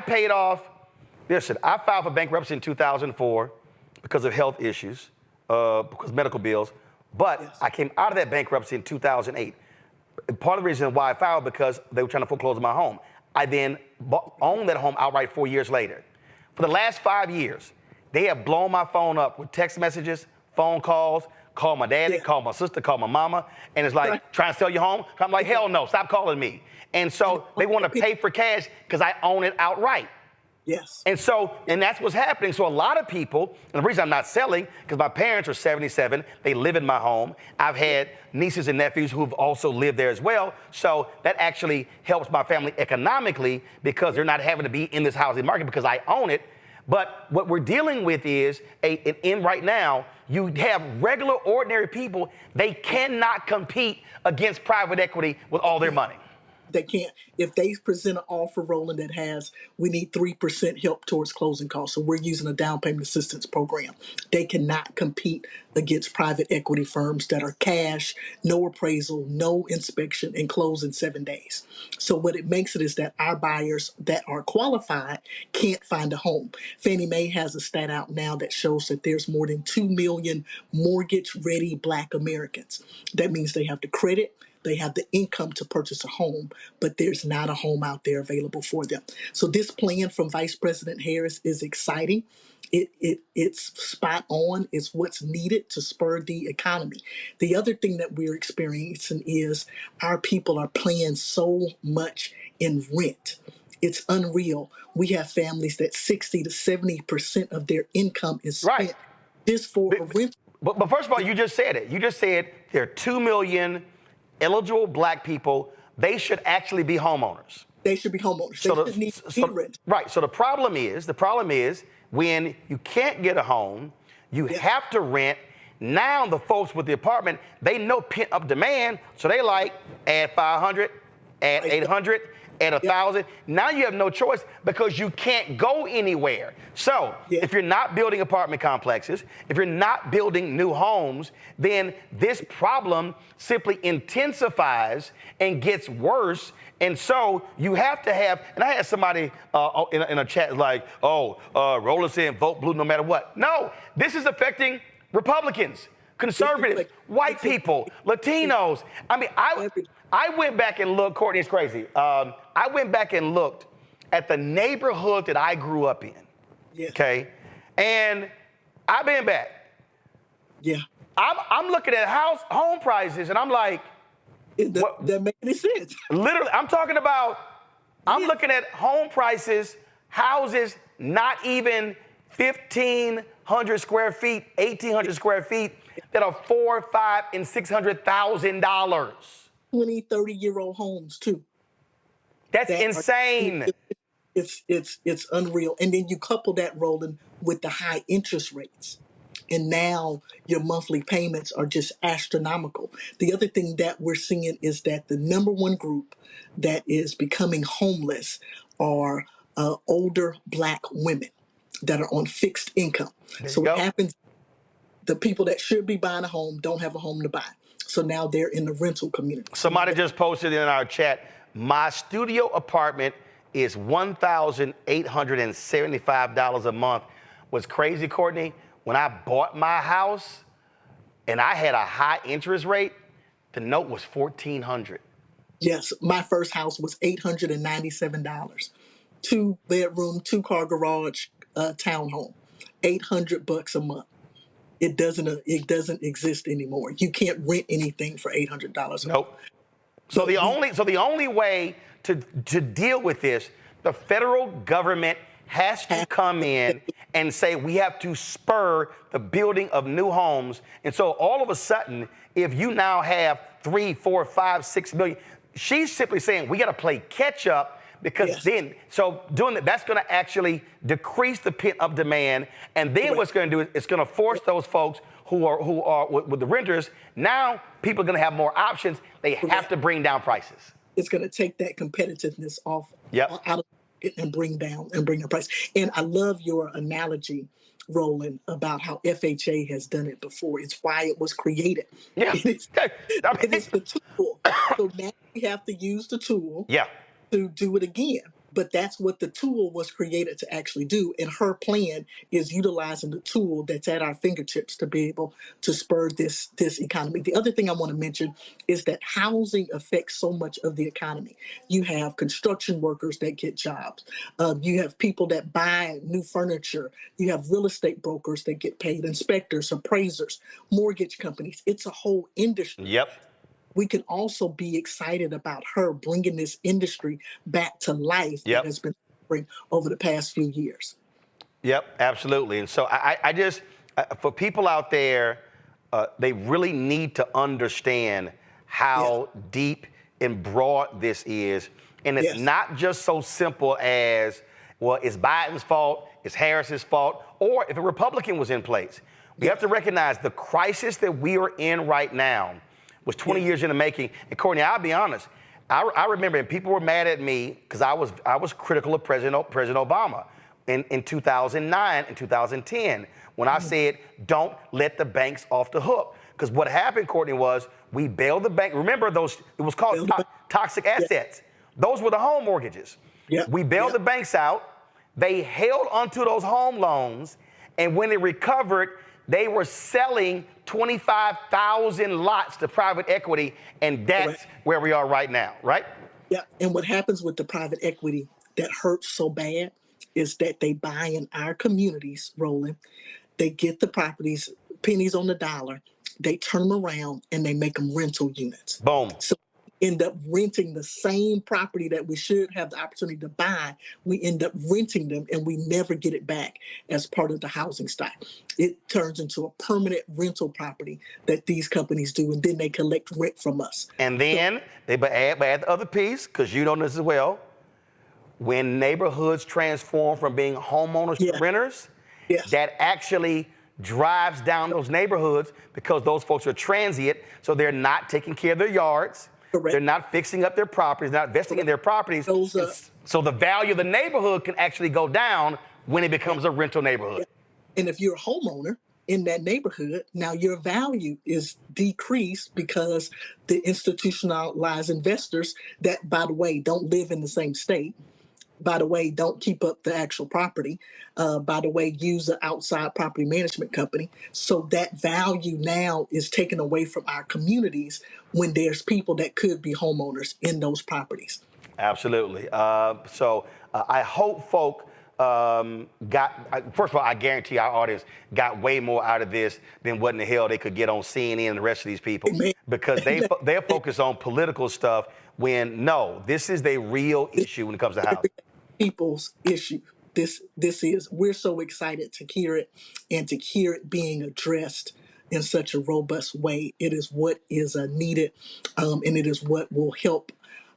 filed for bankruptcy in 2004 because of health issues, because of medical bills. But I came out of that bankruptcy in 2008. Part of the reason why I filed because they were trying to foreclose on my home. I then owned that home outright 4 years later. For the last 5 years, they have blown my phone up with text messages, phone calls, call my daddy, call my sister, call my mama, and it's like, trying to sell your home? I'm like, hell no, stop calling me. And so they want to pay for cash because I own it outright. Yes. And that's what's happening. So a lot of people, and the reason I'm not selling, because my parents are 77, they live in my home. I've had nieces and nephews who've also lived there as well. So that actually helps my family economically because they're not having to be in this housing market because I own it. But what we're dealing with is, right now, you have regular, ordinary people. They cannot compete against private equity with all their money. They can't. If they present an offer, Roland, that has, we need 3% help towards closing costs, so we're using a down payment assistance program, they cannot compete against private equity firms that are cash, no appraisal, no inspection, and close in 7 days. So what it makes it is that our buyers that are qualified can't find a home. Fannie Mae has a stat out now that shows that there's more than 2 million mortgage-ready Black Americans. That means they have the credit, they have the income to purchase a home, but there's not a home out there available for them. So this plan from Vice President Harris is exciting. It's spot on. It's what's needed to spur the economy. The other thing that we're experiencing is our people are paying so much in rent. It's unreal. We have families that 60 to 70% of their income is spent just for a rent. But first of all, you just said it. You just said there are 2 million eligible Black people. They should actually be homeowners. They should be homeowners. They should need rent. Right. So the problem is when you can't get a home, you have to rent. Now the folks with the apartment, they know pent up demand, so they like add 500, add 800, add 1,000. Now you have no choice because you can't go anywhere. So if you're not building apartment complexes, if you're not building new homes, then this problem simply intensifies and gets worse. And so you have to have, and I had somebody in a chat like, Roland saying vote blue no matter what. No, this is affecting Republicans, conservatives, white people, Latinos. I mean, I went back and looked, Courtney, it's crazy. I went back and looked at the neighborhood that I grew up in. Yeah. Okay. And I've been back. Yeah. I'm looking at home prices and I'm like, what? That makes any sense. Literally, I'm talking about, I'm looking at home prices, houses not even 1,500 square feet, 1,800 square feet that are $400,000, $500,000, and $600,000. 20, 30-year-old homes too. That's insane. It's unreal. And then you couple that, Roland, with the high interest rates. And now your monthly payments are just astronomical. The other thing that we're seeing is that the number one group that is becoming homeless are older Black women that are on fixed income. So what happens, the people that should be buying a home don't have a home to buy. So now they're in the rental community. Somebody just posted in our chat, my studio apartment is $1,875 a month. What's crazy, Courtney, when I bought my house and I had a high interest rate, the note was $1,400. Yes, my first house was $897. 2-bedroom, 2-car garage, townhome, $800 a month. It doesn't exist anymore. You can't rent anything for $800 a month. So the only way to deal with this, the federal government has to come in and say we have to spur the building of new homes. And so all of a sudden, if you now have 3, 4, 5, 6 million, she's simply saying we got to play catch up because then, so doing that, that's going to actually decrease the pent-up demand. And then what's going to do is it's going to force those folks who are with the renters. Now people are going to have more options. They have to bring down prices. It's going to take that competitiveness off out of it and bring down the price. And I love your analogy, Roland, about how FHA has done it before. It's why it was created. Yeah. It's the tool. So now we have to use the tool to do it again. But that's what the tool was created to actually do. And her plan is utilizing the tool that's at our fingertips to be able to spur this economy. The other thing I want to mention is that housing affects so much of the economy. You have construction workers that get jobs. You have people that buy new furniture. You have real estate brokers that get paid, inspectors, appraisers, mortgage companies. It's a whole industry. Yep. We can also be excited about her bringing this industry back to life that has been suffering over the past few years. Yep, absolutely. And so I just, for people out there, they really need to understand how deep and broad this is. And it's not just so simple as, well, it's Biden's fault, it's Harris's fault, or if a Republican was in place. We have to recognize the crisis that we are in right now was 20 years in the making. And Courtney, I'll be honest, I remember, and people were mad at me because I was critical of President Obama in 2009 and 2010 when I said, don't let the banks off the hook. Because what happened, Courtney, was we bailed the bank. Remember those, it was called toxic assets. Those were the home mortgages. We bailed the banks out. They held onto those home loans. And when they recovered, they were selling 25,000 lots to private equity, and that's where we are right now, right? Yeah, and what happens with the private equity that hurts so bad is that they buy in our communities, Roland. They get the properties, pennies on the dollar, they turn them around, and they make them rental units. Boom. So we end up renting the same property that we should have the opportunity to buy. We end up renting them, and we never get it back as part of the housing stock. It turns into a permanent rental property that these companies do, and then they collect rent from us. And then they add the other piece, because you know this as well. When neighborhoods transform from being homeowners to renters, that actually drives down those neighborhoods because those folks are transient, so they're not taking care of their yards. They're not fixing up their properties, not investing in their properties. So the value of the neighborhood can actually go down when it becomes a rental neighborhood. And if you're a homeowner in that neighborhood, now your value is decreased because the institutionalized investors that, by the way, don't live in the same state, by the way, don't keep up the actual property, by the way, use an outside property management company. So that value now is taken away from our communities when there's people that could be homeowners in those properties. Absolutely. So I hope folk first of all, I guarantee our audience got way more out of this than what in the hell they could get on CNN and the rest of these people, because they're focused on political stuff when, no, this is a real issue when it comes to housing. People's issue. This is, we're so excited to hear it and to hear it being addressed in such a robust way. It is what is needed, and it is what will help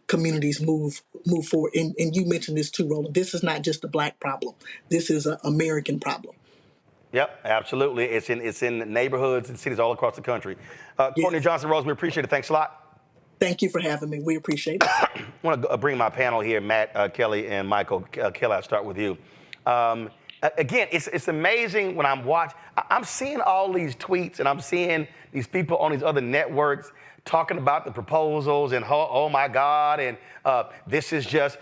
communities move forward. And you mentioned this too, Roland. This is not just a Black problem. This is an American problem. Yep, absolutely. It's in neighborhoods and cities all across the country. Courtney Johnson-Rose, we appreciate it. Thanks a lot. Thank you for having me. We appreciate it. I want to bring my panel here, Matt, Kelly, and Michael. Kelly, I'll start with you. Again, it's amazing when I'm watching. I'm seeing all these tweets, and I'm seeing these people on these other networks talking about the proposals and oh my God, and this is just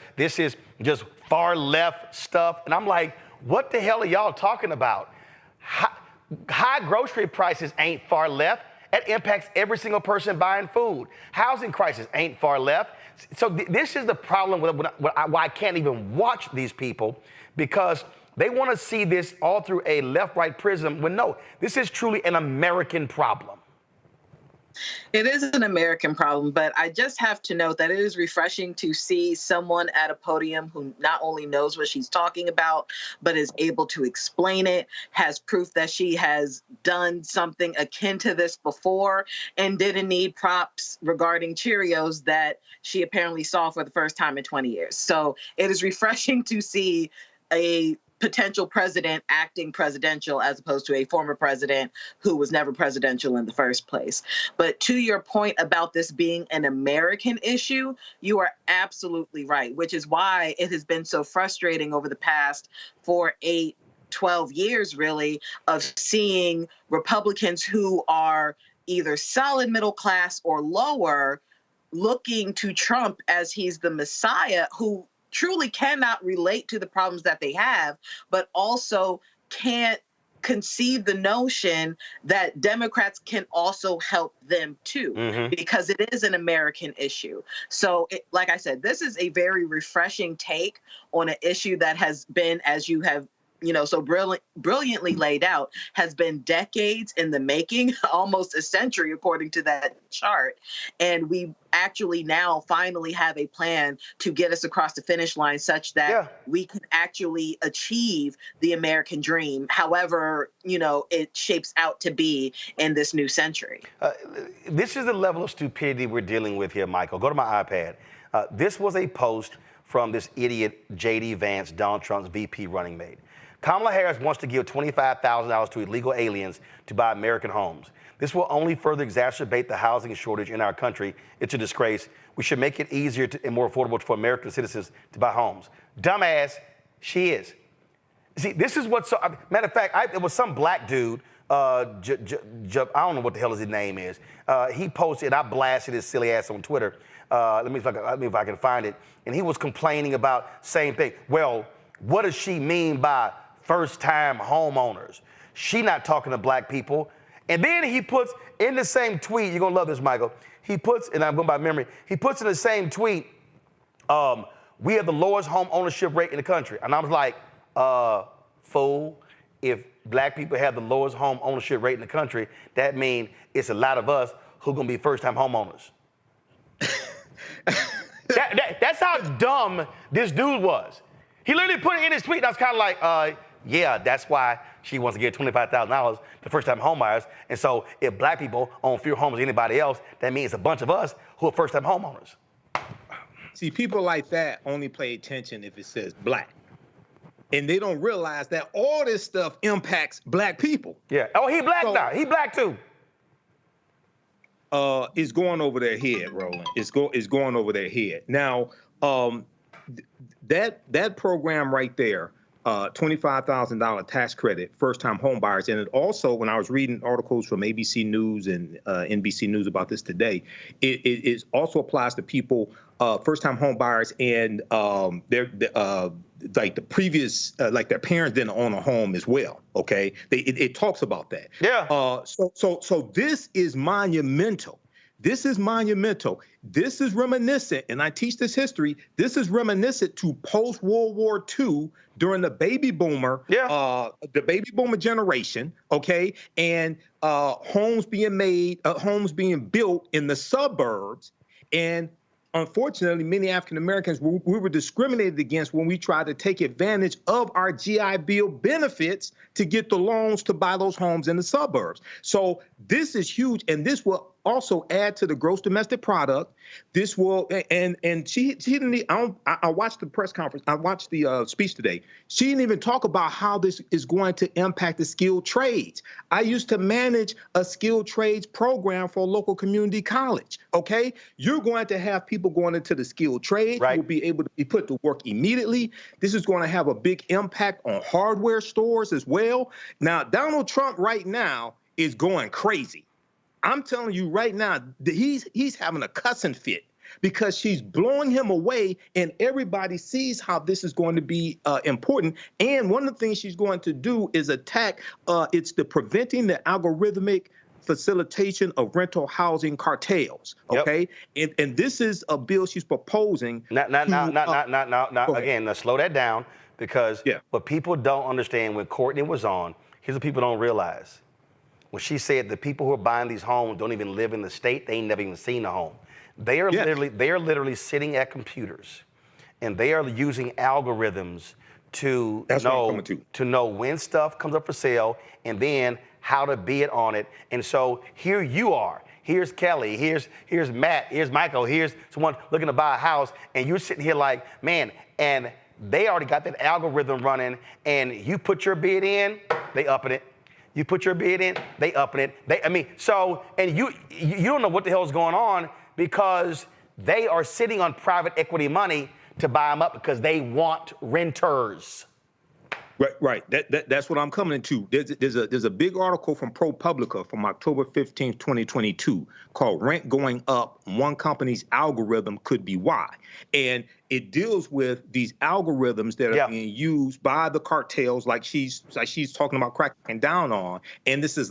far left stuff. And I'm like, what the hell are y'all talking about? High grocery prices ain't far left. That impacts every single person buying food. Housing crisis ain't far left. So this is the problem why I can't even watch these people, because they want to see this all through a left-right prism when no, this is truly an American problem. It is an American problem, but I just have to note that it is refreshing to see someone at a podium who not only knows what she's talking about, but is able to explain it, has proof that she has done something akin to this before, and didn't need props regarding Cheerios that she apparently saw for the first time in 20 years. So it is refreshing to see a potential president acting presidential as opposed to a former president who was never presidential in the first place. But to your point about this being an American issue, you are absolutely right, which is why it has been so frustrating over the past 12 years, really, of seeing Republicans who are either solid middle class or lower looking to Trump as he's the Messiah who truly cannot relate to the problems that they have, but also can't conceive the notion that Democrats can also help them too, because it is an American issue. So, like I said, this is a very refreshing take on an issue that has been, as you have so brilliantly laid out, has been decades in the making, almost a century, according to that chart. And we actually now finally have a plan to get us across the finish line such that we can actually achieve the American dream, however, it shapes out to be in this new century. This is the level of stupidity we're dealing with here, Michael. Go to my iPad. This was a post from this idiot J.D. Vance, Donald Trump's VP running mate. Kamala Harris wants to give $25,000 to illegal aliens to buy American homes. This will only further exacerbate the housing shortage in our country. It's a disgrace. We should make it easier and more affordable for American citizens to buy homes. Dumbass, she is. See, this is what's matter of fact, it was some black dude, I don't know what the hell his name is. He posted, I blasted his silly ass on Twitter. Let me if I can find it. And he was complaining about same thing. Well, what does she mean by first-time homeowners? She not talking to black people. And then he puts in the same tweet, you're gonna love this, Michael. He puts, and I'm going by memory, he puts in the same tweet, we have the lowest home ownership rate in the country. And I was like, fool, if black people have the lowest home ownership rate in the country, that means it's a lot of us who gonna be first-time homeowners. That's how dumb this dude was. He literally put it in his tweet, and I was kind of like, yeah, that's why she wants to give $25,000 to first-time homebuyers. And so if black people own fewer homes than anybody else, that means a bunch of us who are first-time homeowners. See, people like that only pay attention if it says black. And they don't realize that all this stuff impacts black people. Yeah. Oh, he black now. He black too. It's going over their head, Roland. It's going over their head. Now, that program right there, $25,000 tax credit, first-time home buyers, and it also, when I was reading articles from ABC News and NBC News about this today, it also applies to people, first-time home buyers, and like the previous, like their parents didn't own a home as well. Okay, it talks about that. Yeah. So this is monumental. This is monumental. This is reminiscent, and I teach this history. This is reminiscent to post-World War II during the baby boomer, generation. Okay, and homes being made, homes being built in the suburbs, and unfortunately, many African Americans, we were discriminated against when we tried to take advantage of our GI Bill benefits to get the loans to buy those homes in the suburbs. So this is huge, and this will also add to the gross domestic product. This will, and she didn't. I watched the press conference. I watched the speech today. She didn't even talk about how this is going to impact the skilled trades. I used to manage a skilled trades program for a local community college. Okay, you're going to have people going into the skilled trades who will be able to be put to work immediately. This is going to have a big impact on hardware stores as well. Now, Donald Trump right now is going crazy. I'm telling you right now that he's having a cussing fit because she's blowing him away, and everybody sees how this is going to be important. And one of the things she's going to do is attack, it's the preventing the algorithmic facilitation of rental housing cartels. Okay, and this is a bill she's proposing. Again, let's slow that down, because what people don't understand when Courtney was on, here's what people don't realize. when she said the people who are buying these homes don't even live in the state. They ain't never even seen a home. They are literally sitting at computers, and they are using algorithms to know when stuff comes up for sale, and then how to bid on it. And so here you are. Here's Kelly. Here's Matt. Here's Michael. Here's someone looking to buy a house, and you're sitting here like, man. And they already got that algorithm running, and you put your bid in, they upping it. You put your bid in, they upping it. And you don't know what the hell is going on, because they are sitting on private equity money to buy them up because they want renters. Right. That's what I'm coming into. There's a big article from ProPublica from October 15th, 2022 called "Rent Going Up, One Company's Algorithm Could Be Why." And it deals with these algorithms that are being used by the cartels, like she's talking about cracking down on. And this is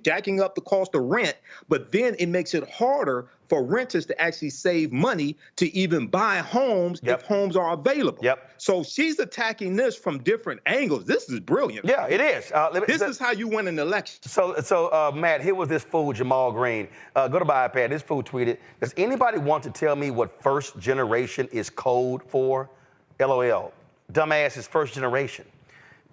jacking up the cost of rent, but then it makes it harder for renters to actually save money to even buy homes if homes are available. So she's attacking this from different angles. This is brilliant. Yeah, it is. This is how you win an election. So Matt, here was this fool, Jamal Green. Go to my iPad. This fool tweeted, does anybody want to tell me what first generation is code for? LOL. Dumbass is first generation.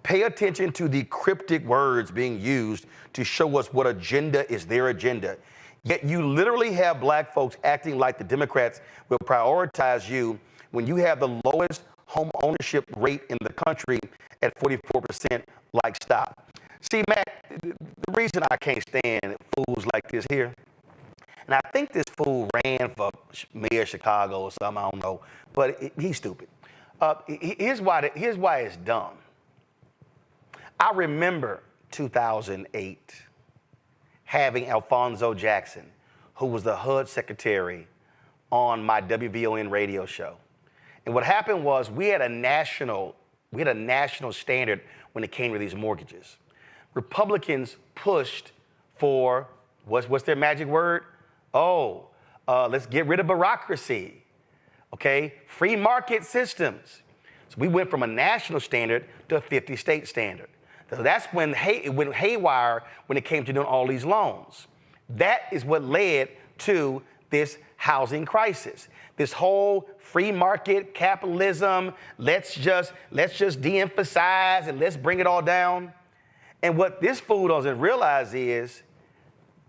Pay attention to the cryptic words being used to show us what agenda is their agenda. Yet you literally have black folks acting like the Democrats will prioritize you when you have the lowest home ownership rate in the country at 44%. Like, stop. See, Matt, the reason I can't stand fools like this here, and I think this fool ran for mayor of Chicago or something, I don't know, but he's stupid. Here's why it's dumb. I remember 2008 having Alphonso Jackson, who was the HUD secretary, on my WVON radio show. And what happened was we had a national standard when it came to these mortgages. Republicans pushed for, what's their magic word? Let's get rid of bureaucracy, okay? Free market systems. So we went from a national standard to a 50-state standard. So that's when it went haywire when it came to doing all these loans. That is what led to this housing crisis. This whole free market capitalism, let's just de-emphasize and let's bring it all down. And what this fool doesn't realize is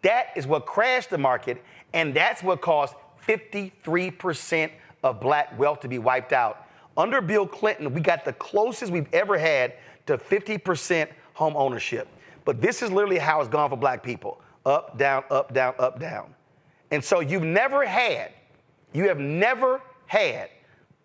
that is what crashed the market, and that's what caused 53% of black wealth to be wiped out. Under Bill Clinton, we got the closest we've ever had to 50% home ownership. But this is literally how it's gone for black people. Up, down, up, down, up, down. And so you have never had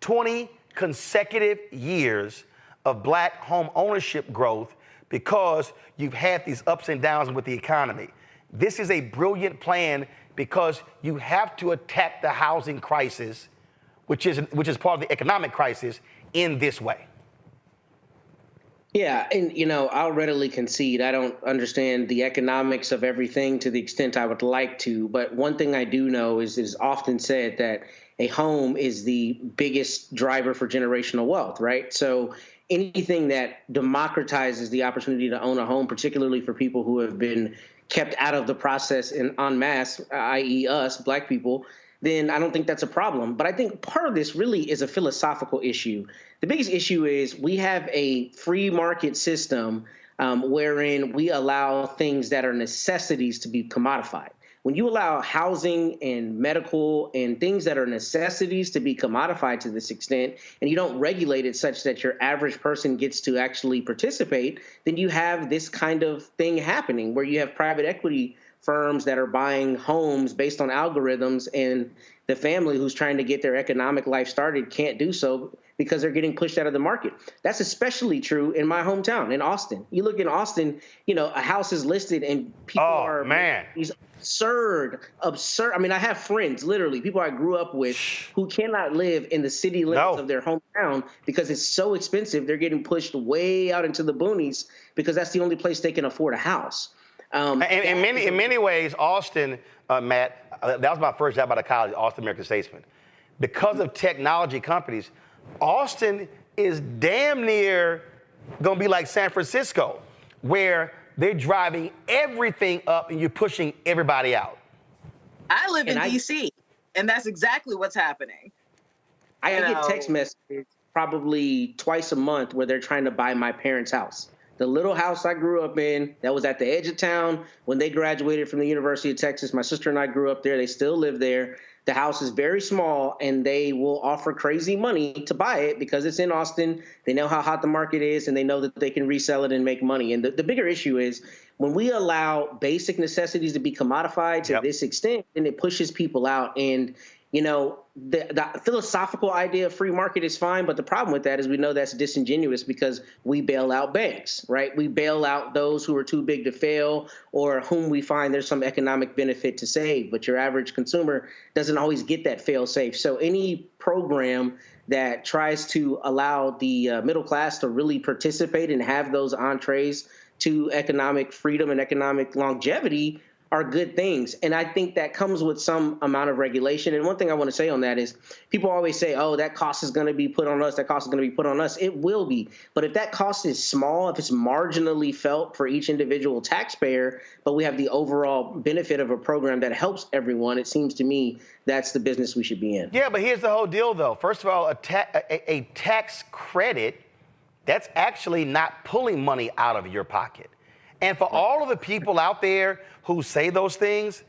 20 consecutive years of black home ownership growth because you've had these ups and downs with the economy. This is a brilliant plan because you have to attack the housing crisis, which is part of the economic crisis, in this way. Yeah, and I'll readily concede I don't understand the economics of everything to the extent I would like to, but one thing I do know is it is often said that a home is the biggest driver for generational wealth, right? So anything that democratizes the opportunity to own a home, particularly for people who have been kept out of the process en masse, i.e. us, black people, then I don't think that's a problem. But I think part of this really is a philosophical issue. The biggest issue is we have a free market system wherein we allow things that are necessities to be commodified. When you allow housing and medical and things that are necessities to be commodified to this extent, and you don't regulate it such that your average person gets to actually participate, then you have this kind of thing happening where you have private equity firms that are buying homes based on algorithms, and the family who's trying to get their economic life started can't do so because they're getting pushed out of the market. That's especially true in my hometown, in Austin. You look in Austin, a house is listed and people these absurd. I mean, I have friends, literally, people I grew up with who cannot live in the city limits of their hometown because it's so expensive. They're getting pushed way out into the boonies because that's the only place they can afford a house. In many ways, Austin, Matt, that was my first job out of college, Austin American Statesman. Because of technology companies, Austin is damn near going to be like San Francisco, where they're driving everything up and you're pushing everybody out. I live in D.C., and that's exactly what's happening. I get text messages probably twice a month where they're trying to buy my parents' house. The little house I grew up in that was at the edge of town when they graduated from the University of Texas. My sister and I grew up there. They still live there. The house is very small, and they will offer crazy money to buy it because it's in Austin. They know how hot the market is, and they know that they can resell it and make money. And the bigger issue is when we allow basic necessities to be commodified to this extent, then it pushes people out. And you know, the philosophical idea of free market is fine, but the problem with that is we know that's disingenuous because we bail out banks, right? We bail out those who are too big to fail or whom we find there's some economic benefit to save, but your average consumer doesn't always get that fail safe. So any program that tries to allow the middle class to really participate and have those entrees to economic freedom and economic longevity are good things. And I think that comes with some amount of regulation. And one thing I want to say on that is people always say, oh, that cost is going to be put on us. That cost is going to be put on us. It will be. But if that cost is small, if it's marginally felt for each individual taxpayer, but we have the overall benefit of a program that helps everyone, it seems to me that's the business we should be in. Yeah, but here's the whole deal, though. First of all, a tax credit, that's actually not pulling money out of your pocket. And for all of the people out there who say those things,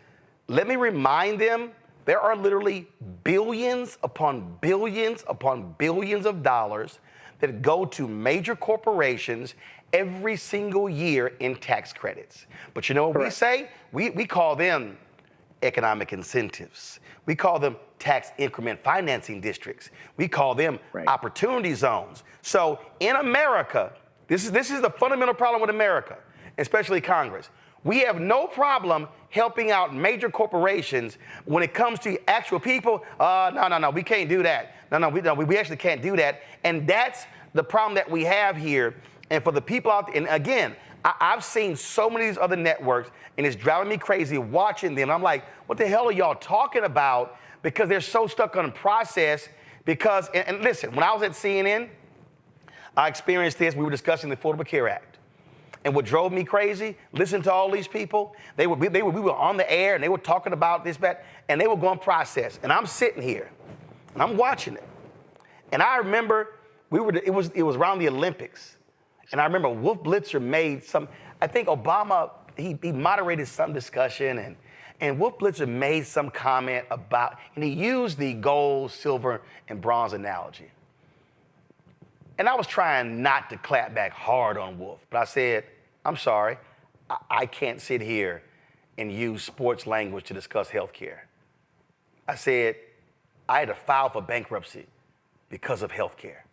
let me remind them there are literally billions upon billions upon billions of dollars that go to major corporations every single year in tax credits. But you know what we say? We call them economic incentives. We call them tax increment financing districts. We call them opportunity zones. So in America, this is the fundamental problem with America, especially Congress. We have no problem helping out major corporations when it comes to actual people. No, we can't do that. No, we actually can't do that. And that's the problem that we have here. And for the people out there, and again, I've seen so many of these other networks, and it's driving me crazy watching them. I'm like, what the hell are y'all talking about? Because they're so stuck on process. Because, and listen, when I was at CNN, I experienced this. We were discussing the Affordable Care Act. And what drove me crazy, listen to all these people. We were on the air, and they were talking about this, that, and they were going process. And I'm sitting here, and I'm watching it. And I remember it was around the Olympics. And I remember Wolf Blitzer made some, I think Obama, he moderated some discussion, and Wolf Blitzer made some comment about, and he used the gold, silver, and bronze analogy. And I was trying not to clap back hard on Wolf, but I said, I'm sorry, I can't sit here and use sports language to discuss health care. I said, I had to file for bankruptcy because of health care,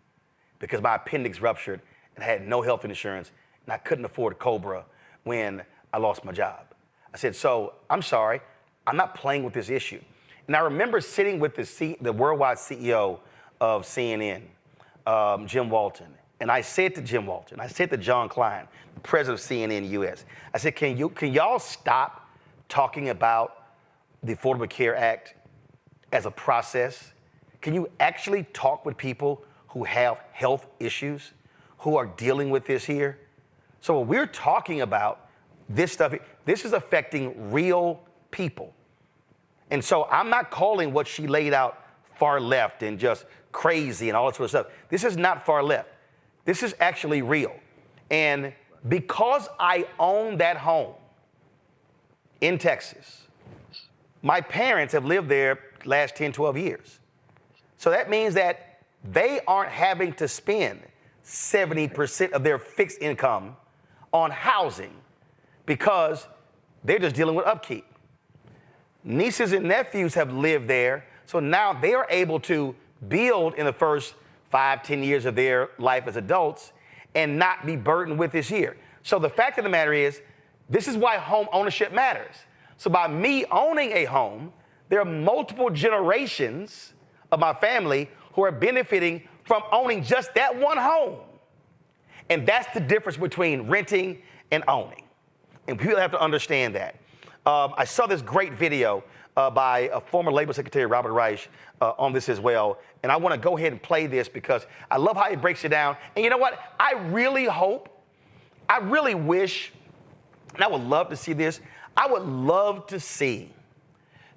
because my appendix ruptured and I had no health insurance and I couldn't afford Cobra when I lost my job. I said, so I'm sorry, I'm not playing with this issue. And I remember sitting with the worldwide CEO of CNN, Jim Walton. And I said to Jim Walton, I said to John Klein, the president of CNN US, I said, can y'all stop talking about the Affordable Care Act as a process? Can you actually talk with people who have health issues, who are dealing with this here? So when we're talking about this stuff, this is affecting real people. And so I'm not calling what she laid out far left and just crazy and all that sort of stuff. This is not far left. This is actually real. And because I own that home in Texas, my parents have lived there last 10, 12 years. So that means that they aren't having to spend 70% of their fixed income on housing because they're just dealing with upkeep. Nieces and nephews have lived there, so now they are able to build in the first 5, 10 years of their life as adults and not be burdened with this here. So the fact of the matter is, this is why home ownership matters. So by me owning a home, there are multiple generations of my family who are benefiting from owning just that one home. And that's the difference between renting and owning. And people have to understand that. I saw this great video by a former Labor Secretary, Robert Reich, on this as well. And I want to go ahead and play this because I love how he breaks it down. And you know what? I really wish And I would love to see this. I would love to see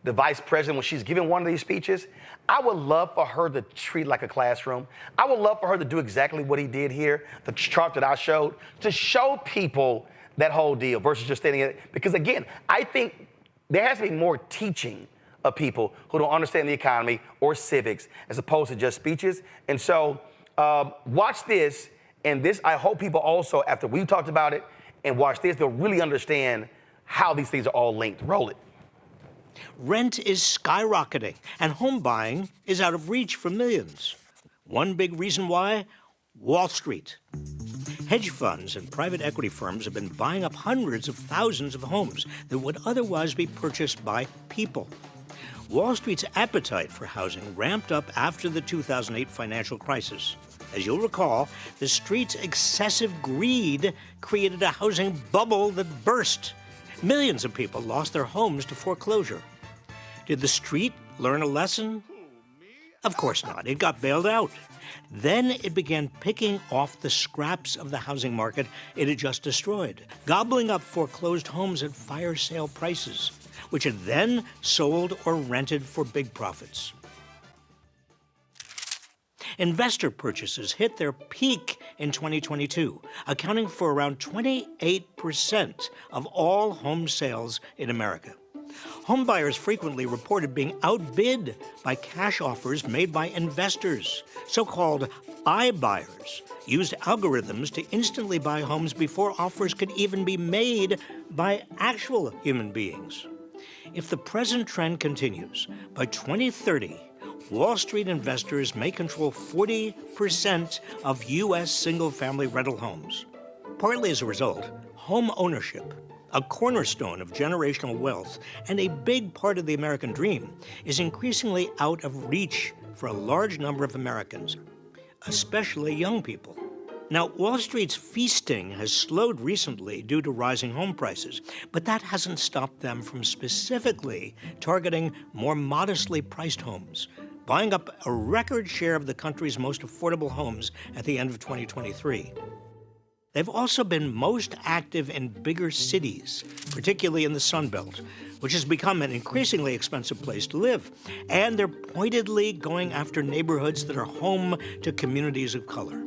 the vice president, when she's giving one of these speeches, I would love for her to treat it like a classroom. I would love for her to do exactly what he did here, the chart that I showed, to show people that whole deal versus just standing in it. Because again, I think there has to be more teaching of people who don't understand the economy or civics as opposed to just speeches. And so watch this. And this, I hope people also, after we've talked about it and watch this, they'll really understand how these things are all linked. Roll it. Rent is skyrocketing, and home buying is out of reach for millions. One big reason why? Wall Street. Hedge funds and private equity firms have been buying up hundreds of thousands of homes that would otherwise be purchased by people. Wall Street's appetite for housing ramped up after the 2008 financial crisis. As you'll recall, the street's excessive greed created a housing bubble that burst. Millions of people lost their homes to foreclosure. Did the street learn a lesson? Of course not. It got bailed out. Then it began picking off the scraps of the housing market it had just destroyed, gobbling up foreclosed homes at fire sale prices, which it then sold or rented for big profits. Investor purchases hit their peak in 2022, accounting for around 28% of all home sales in America. Home buyers frequently reported being outbid by cash offers made by investors. So-called iBuyers used algorithms to instantly buy homes before offers could even be made by actual human beings. If the present trend continues, by 2030, Wall Street investors may control 40% of U.S. single-family rental homes. Partly as a result, home ownership, a cornerstone of generational wealth and a big part of the American dream, is increasingly out of reach for a large number of Americans, especially young people. Now, Wall Street's feasting has slowed recently due to rising home prices, but that hasn't stopped them from specifically targeting more modestly priced homes, buying up a record share of the country's most affordable homes at the end of 2023. They've also been most active in bigger cities, particularly in the Sun Belt, which has become an increasingly expensive place to live. And they're pointedly going after neighborhoods that are home to communities of color.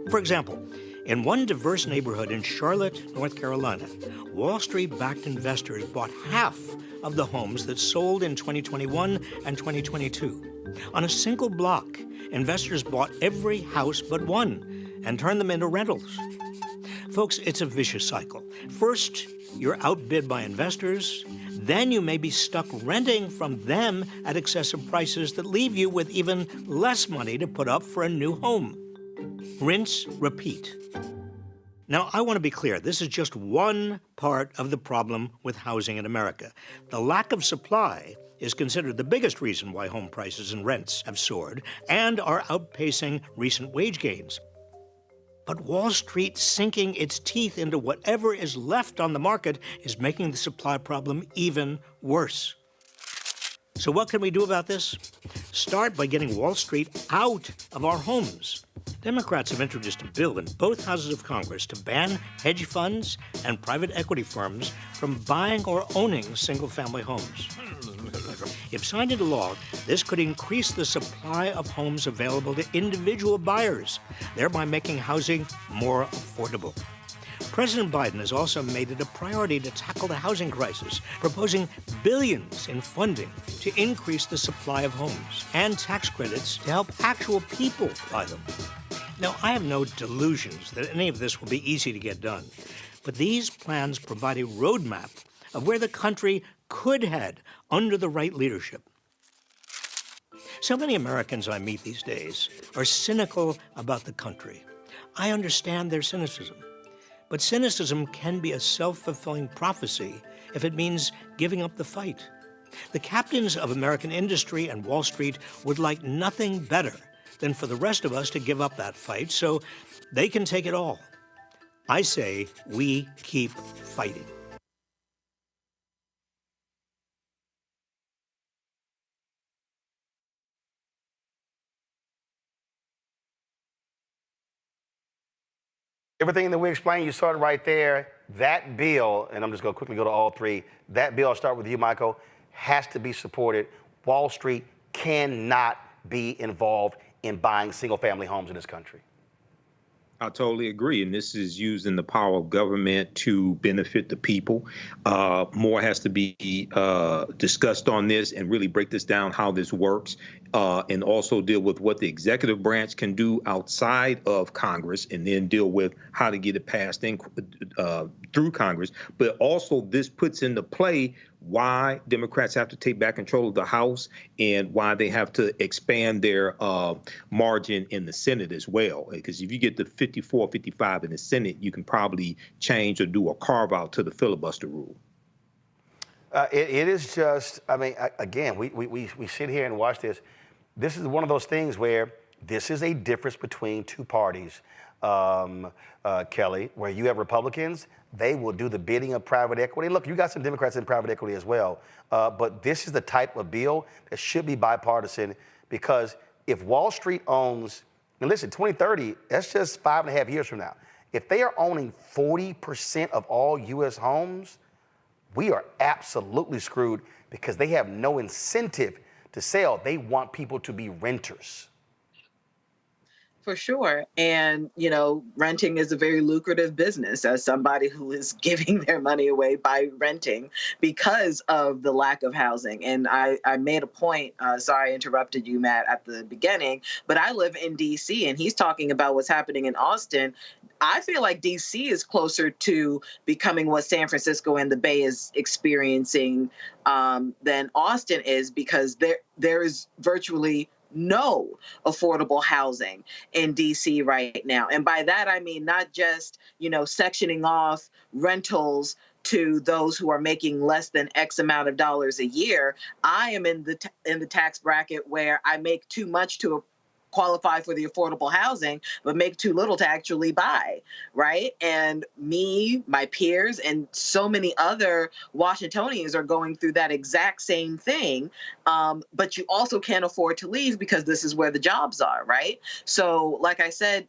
For example, in one diverse neighborhood in Charlotte, North Carolina, Wall Street-backed investors bought half of the homes that sold in 2021 and 2022. On a single block, investors bought every house but one and turned them into rentals. Folks, it's a vicious cycle. First, you're outbid by investors. Then you may be stuck renting from them at excessive prices that leave you with even less money to put up for a new home. Rinse, repeat. Now, I want to be clear. This is just one part of the problem with housing in America. The lack of supply is considered the biggest reason why home prices and rents have soared and are outpacing recent wage gains. But Wall Street sinking its teeth into whatever is left on the market is making the supply problem even worse. So what can we do about this? Start by getting Wall Street out of our homes. Democrats have introduced a bill in both houses of Congress to ban hedge funds and private equity firms from buying or owning single-family homes. If signed into law, this could increase the supply of homes available to individual buyers, thereby making housing more affordable. President Biden has also made it a priority to tackle the housing crisis, proposing billions in funding to increase the supply of homes and tax credits to help actual people buy them. Now, I have no delusions that any of this will be easy to get done, but these plans provide a roadmap of where the country could head under the right leadership. So many Americans I meet these days are cynical about the country. I understand their cynicism. But cynicism can be a self-fulfilling prophecy if it means giving up the fight. The captains of American industry and Wall Street would like nothing better than for the rest of us to give up that fight so they can take it all. I say we keep fighting. Everything that we explained, you saw it right there. That bill, and I'm just going to quickly go to all three. That bill, I'll start with you, Michael, has to be supported. Wall Street cannot be involved in buying single-family homes in this country. I totally agree. And this is using the power of government to benefit the people. More has to be discussed on this and really break this down, how this works, and also deal with what the executive branch can do outside of Congress, and then deal with how to get it passed through Congress. But also this puts into play why Democrats have to take back control of the House and why they have to expand their margin in the Senate as well. Because if you get to 54, 55 in the Senate, you can probably change or do a carve out to the filibuster rule. It is just, I mean, again, we sit here and watch this. This is one of those things where this is a difference between two parties, Kelly, where you have Republicans, they will do the bidding of private equity. Look, you got some Democrats in private equity as well, but this is the type of bill that should be bipartisan, because if Wall Street owns, and listen, 2030, that's just 5.5 years from now. If they are owning 40% of all U.S. homes, we are absolutely screwed, because they have no incentive to sell. They want people to be renters. For sure. And, you know, renting is a very lucrative business, as somebody who is giving their money away by renting because of the lack of housing. And I made a point, sorry I interrupted you, Matt, at the beginning, but I live in D.C. and he's talking about what's happening in Austin. I feel like D.C. is closer to becoming what San Francisco and the Bay is experiencing than Austin is, because there is virtually no affordable housing in DC right now. And by that, I mean not just, you know, sectioning off rentals to those who are making less than X amount of dollars a year. I am in the tax bracket where I make too much to qualify for the affordable housing, but make too little to actually buy, right? And me, my peers, and so many other Washingtonians are going through that exact same thing. But you also can't afford to leave because this is where the jobs are, right? So like I said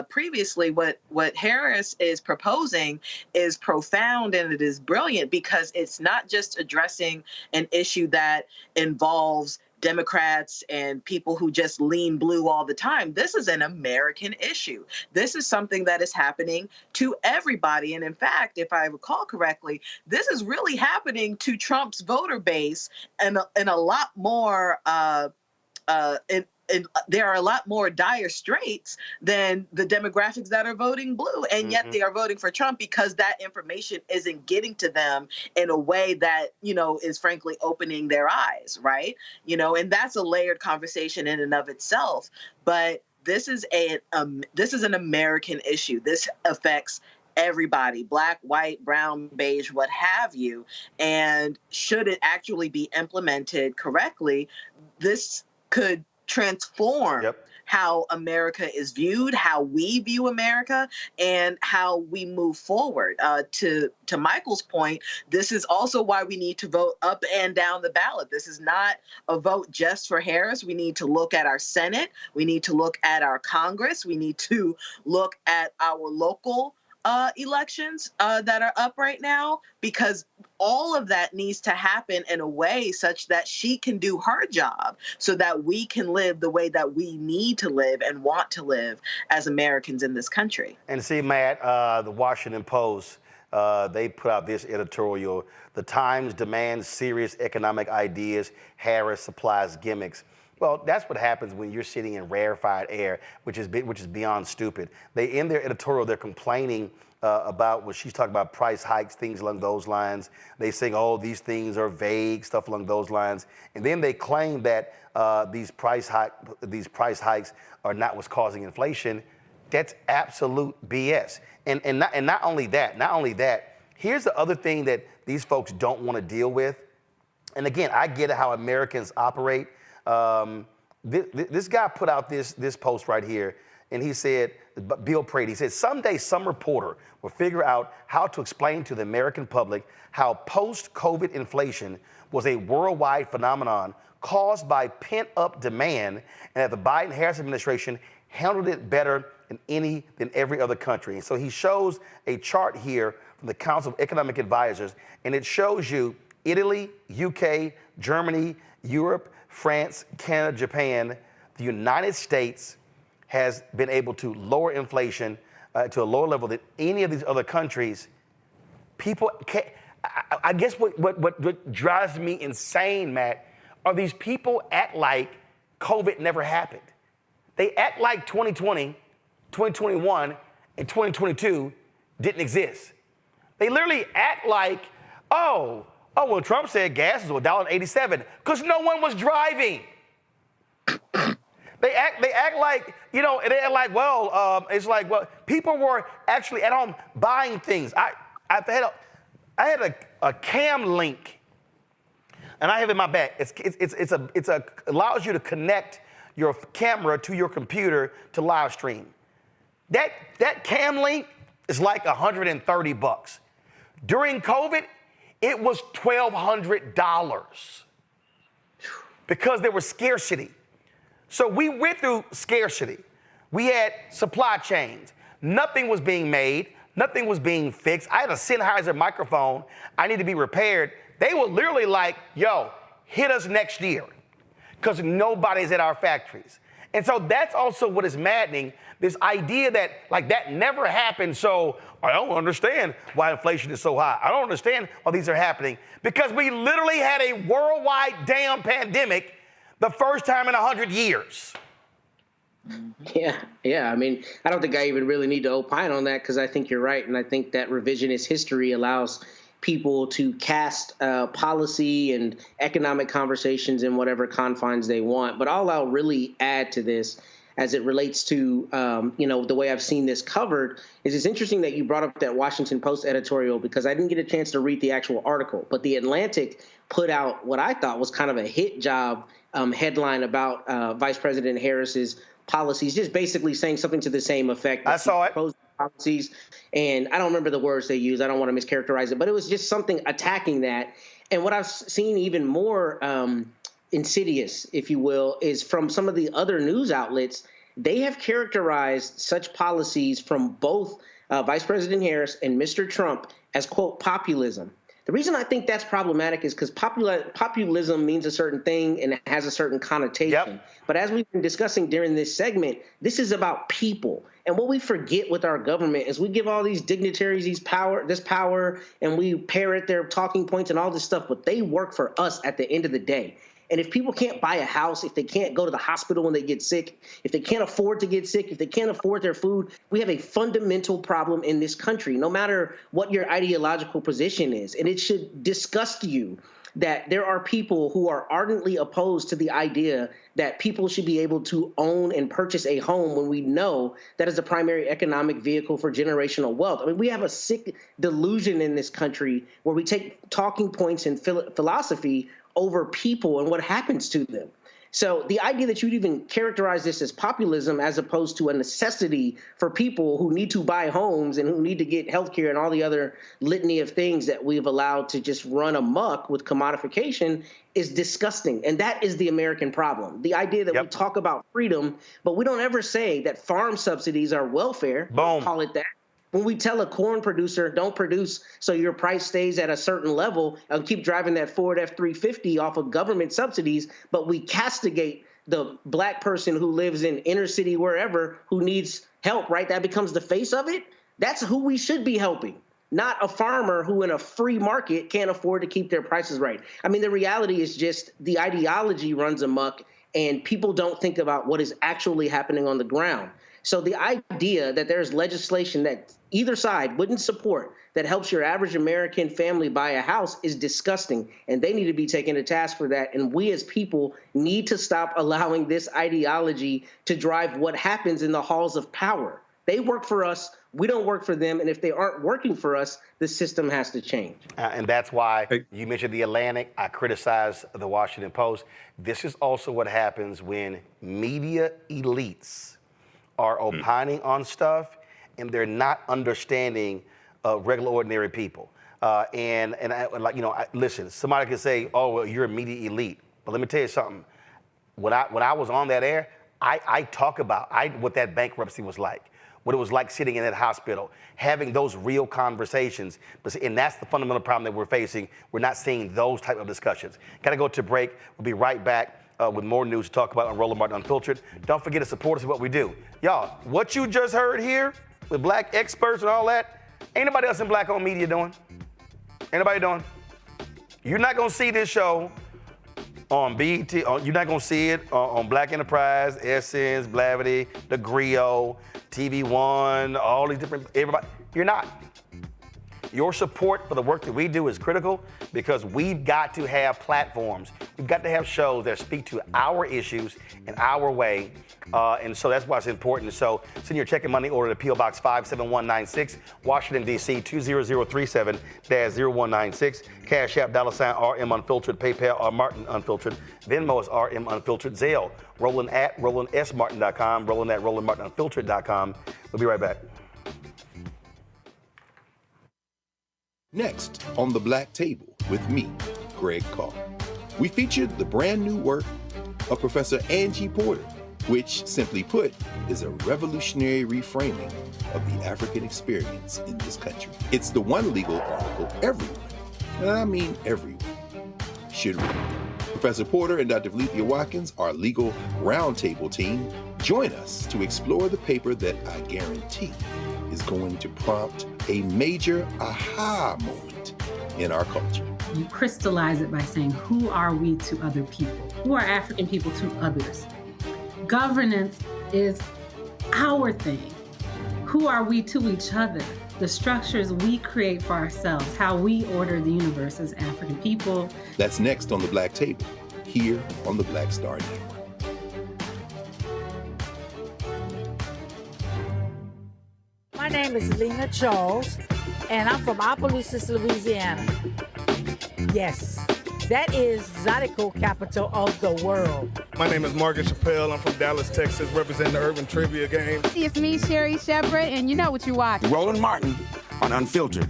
previously, what Harris is proposing is profound and it is brilliant, because it's not just addressing an issue that involves Democrats and people who just lean blue all the time. This is an American issue. This is something that is happening to everybody. And in fact, if I recall correctly, this is really happening to Trump's voter base, and a lot more there are a lot more dire straits than the demographics that are voting blue. And yet they are voting for Trump because that information isn't getting to them in a way that, you know, is frankly opening their eyes, right? You know, and that's a layered conversation in and of itself. But this is an American issue. This affects everybody, black, white, brown, beige, what have you. And should it actually be implemented correctly, this could transform how America is viewed, how we view America, and how we move forward. To Michael's point, this is also why we need to vote up and down the ballot. This is not a vote just for Harris. We need to look at our Senate. We need to look at our Congress. We need to look at our local elections that are up right now, because all of that needs to happen in a way such that she can do her job, so that we can live the way that we need to live and want to live as Americans in this country. And see, Matt, the Washington Post, they put out this editorial: "The Times demands serious economic ideas. Harris supplies gimmicks." Well, that's what happens when you're sitting in rarefied air, which is beyond stupid. In their editorial, they're complaining about when she's talking about price hikes, things along those lines. They say, oh, these things are vague, stuff along those lines. And then they claim that these price hikes are not what's causing inflation. That's absolute BS. And not only that, here's the other thing that these folks don't want to deal with. And again, I get how Americans operate. This guy put out this post right here, and he said, Bill Prady, he said, someday some reporter will figure out how to explain to the American public how post-COVID inflation was a worldwide phenomenon caused by pent-up demand, and that the Biden-Harris administration handled it better than every other country. And so he shows a chart here from the Council of Economic Advisors, and it shows you Italy, UK, Germany, Europe, France, Canada, Japan. The United States has been able to lower inflation to a lower level than any of these other countries. People can't, I guess what drives me insane, Matt, are these people act like COVID never happened. They act like 2020, 2021, and 2022 didn't exist. They literally act like, well, Trump said gas is $1.87 because no one was driving. They act like, they act like, it's like, people were actually at home buying things. I had a cam link, and I have it in my bag. It allows you to connect your camera to your computer to live stream. That cam link is like $130. During COVID, it was $1,200 because there was scarcity. So we went through scarcity. We had supply chains. Nothing was being made. Nothing was being fixed. I had a Sennheiser microphone. I need to be repaired. They were literally like, hit us next year because nobody's at our factories. And so that's also what is maddening, this idea that that never happened. So I don't understand why inflation is so high. I don't understand why these are happening because we literally had a worldwide damn pandemic the first time in 100 years. Yeah. I mean, I don't think I even really need to opine on that because I think you're right. And I think that revisionist history allows people to cast policy and economic conversations in whatever confines they want. But all I'll really add to this as it relates to, the way I've seen this covered is it's interesting that you brought up that Washington Post editorial because I didn't get a chance to read the actual article. But The Atlantic put out what I thought was kind of a hit job headline about Vice President Harris's policies, just basically saying something to the same effect. I saw it. Policies, and I don't remember the words they used. I don't want to mischaracterize it, but it was just something attacking that. And what I've seen even more insidious, if you will, is from some of the other news outlets. They have characterized such policies from both Vice President Harris and Mr. Trump as, quote, populism. The reason I think that's problematic is because populism means a certain thing and it has a certain connotation. Yep. But as we've been discussing during this segment, this is about people. And what we forget with our government is we give all these dignitaries this power, and we parrot their talking points and all this stuff, but they work for us at the end of the day. And if people can't buy a house, if they can't go to the hospital when they get sick, if they can't afford to get sick, if they can't afford their food, we have a fundamental problem in this country, no matter what your ideological position is. And it should disgust you that there are people who are ardently opposed to the idea that people should be able to own and purchase a home when we know that is a primary economic vehicle for generational wealth. I mean, we have a sick delusion in this country where we take talking points and philosophy over people and what happens to them. So the idea that you'd even characterize this as populism as opposed to a necessity for people who need to buy homes and who need to get health care and all the other litany of things that we've allowed to just run amok with commodification is disgusting. And that is the American problem. The idea that we talk about freedom, but we don't ever say that farm subsidies are welfare. Boom. Call it that. When we tell a corn producer, don't produce so your price stays at a certain level and keep driving that Ford F-350 off of government subsidies, but we castigate the black person who lives in inner city, wherever, who needs help, right? That becomes the face of it. That's who we should be helping, not a farmer who in a free market can't afford to keep their prices right. I mean, the reality is just the ideology runs amok and people don't think about what is actually happening on the ground. So the idea that there's legislation that either side wouldn't support that helps your average American family buy a house is disgusting, and they need to be taken to task for that. And we as people need to stop allowing this ideology to drive what happens in the halls of power. They work for us. We don't work for them. And if they aren't working for us, the system has to change. And that's why you mentioned The Atlantic. I criticize the Washington Post. This is also what happens when media elites are opining on stuff and they're not understanding regular, ordinary people. Listen, somebody could say, oh, well, you're a media elite. But let me tell you something. When I was on that air, I talk about what that bankruptcy was like. what it was like sitting in that hospital, having those real conversations. And that's the fundamental problem that we're facing. We're not seeing those type of discussions. Got to go to break. We'll be right back with more news to talk about on Roland Martin Unfiltered. Don't forget to support us in what we do. Y'all, what you just heard here with black experts and all that, ain't nobody else in black-owned media doing. Anybody doing? You're not going to see this show on BET. You're not going to see it on Black Enterprise, Essence, Blavity, The Griot, TV One, all these different, everybody. You're not. Your support for the work that we do is critical because we've got to have platforms. We've got to have shows that speak to our issues in our way. And so that's why it's important. So send your check and money order to P.O. Box 57196, Washington, D.C. 20037-0196. Cash App, $RM Unfiltered, PayPal, R Martin Unfiltered. Venmo is RM Unfiltered. Zelle, Roland at RolandSMartin.com, Roland at RolandMartinUnfiltered.com. We'll be right back. Next on The Black Table with me, Greg Carr. We featured the brand new work of Professor Ajike Porter, which, simply put, is a revolutionary reframing of the African experience in this country. It's the one legal article everyone, and I mean everyone, should read. Professor Porter and Dr. Valencia Watkins, our legal roundtable team, join us to explore the paper that I guarantee is going to prompt a major aha moment in our culture. You crystallize it by saying, who are we to other people? Who are African people to others? Governance is our thing. Who are we to each other? The structures we create for ourselves, how we order the universe as African people. That's next on The Black Table, here on the Black Star Network. My name is Lena Charles, and I'm from Opelousas, Louisiana. Yes, that is Zydeco capital of the world. My name is Margaret Chappelle. I'm from Dallas, Texas, representing the Urban Trivia Game. It's me, Sherry Shepherd, and you know what you watch. Roland Martin on Unfiltered.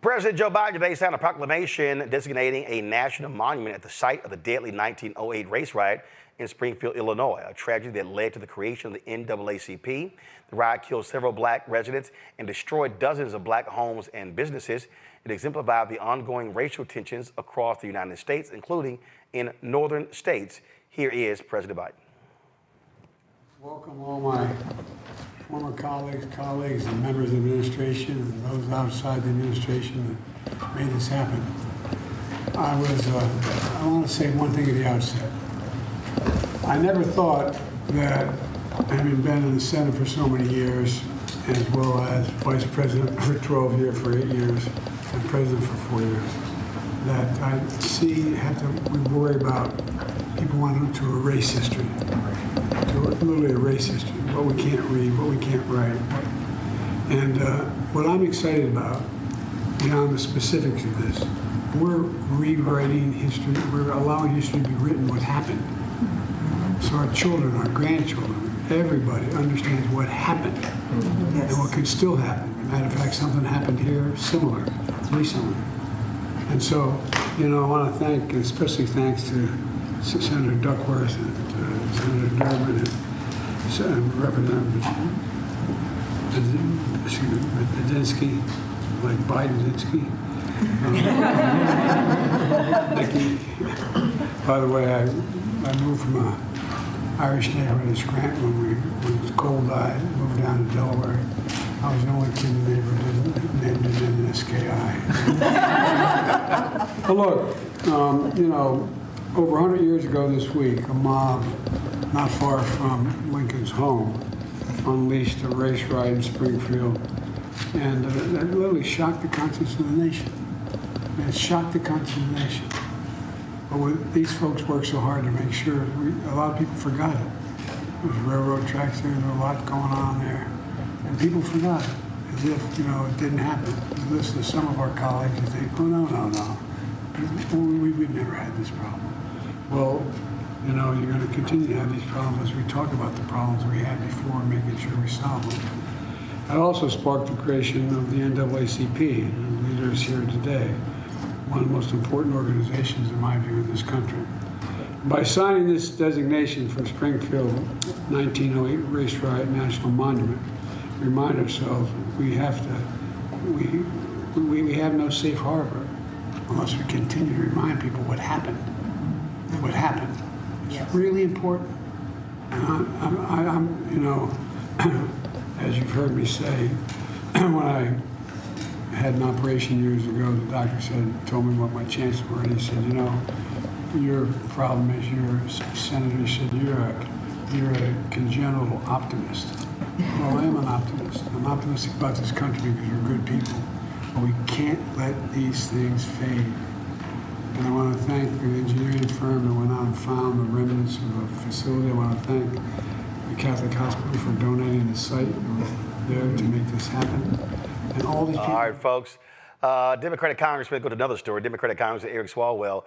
President Joe Biden today signed a proclamation designating a national monument at the site of the deadly 1908 race riot in Springfield, Illinois, a tragedy that led to the creation of the NAACP. The riot killed several black residents and destroyed dozens of black homes and businesses. It exemplified the ongoing racial tensions across the United States, including in northern states. Here is President Biden. Welcome all my former colleagues, and members of the administration and those outside the administration that made this happen. I want to say one thing at the outset. I never thought that, having been in the Senate for so many years, as well as Vice President for 12 years, for 8 years, and President for 4 years, that I'd have to worry about people wanting to erase history, to literally erase history, what we can't read, what we can't write. And what I'm excited about, beyond the specifics of this, we're rewriting history, we're allowing history to be written what happened. So our children, our grandchildren, everybody understands what happened and what could still happen. Matter of fact, something happened here similar recently. And so, I want to thank, especially thanks to Senator Duckworth and Senator Durbin and Representative Badinsky, like Biden-Dinsky. By the way, I moved from an Irish neighborhood in Scranton when it was cold. I moved down to Delaware. I was the only kid in the neighborhood named it SKI. But look, over 100 years ago this week, a mob not far from Lincoln's home unleashed a race riot in Springfield, and that literally shocked the conscience of the nation. It shocked the conscience of the nation. But these folks worked so hard to make sure, a lot of people forgot it. There was railroad tracks there, there was a lot going on there. And people forgot it, as if, it didn't happen. You listen to some of our colleagues and think, oh, no. We've never had this problem. Well, you're going to continue to have these problems as we talk about the problems we had before and making sure we solve them. That also sparked the creation of the NAACP, and leaders here today, one of the most important organizations, in my view, in this country. By signing this designation for Springfield 1908 Race Riot National Monument, we remind ourselves we have no safe harbor unless we continue to remind people what happened. What happened. It's really important. And I'm, you know, as you've heard me say, when I had an operation years ago, the doctor told me what my chances were, and he said, you know, your problem is you're a senator. He said, you're a congenital optimist. Well, I am an optimist. I'm optimistic about this country because we're good people. But we can't let these things fade. And I want to thank the engineering firm that went out and found the remnants of the facility. I want to thank the Catholic Hospital for donating the site that was there to make this happen. And all these people. All right, folks. Democratic Congressman, go to another story. Democratic Congressman Eric Swalwell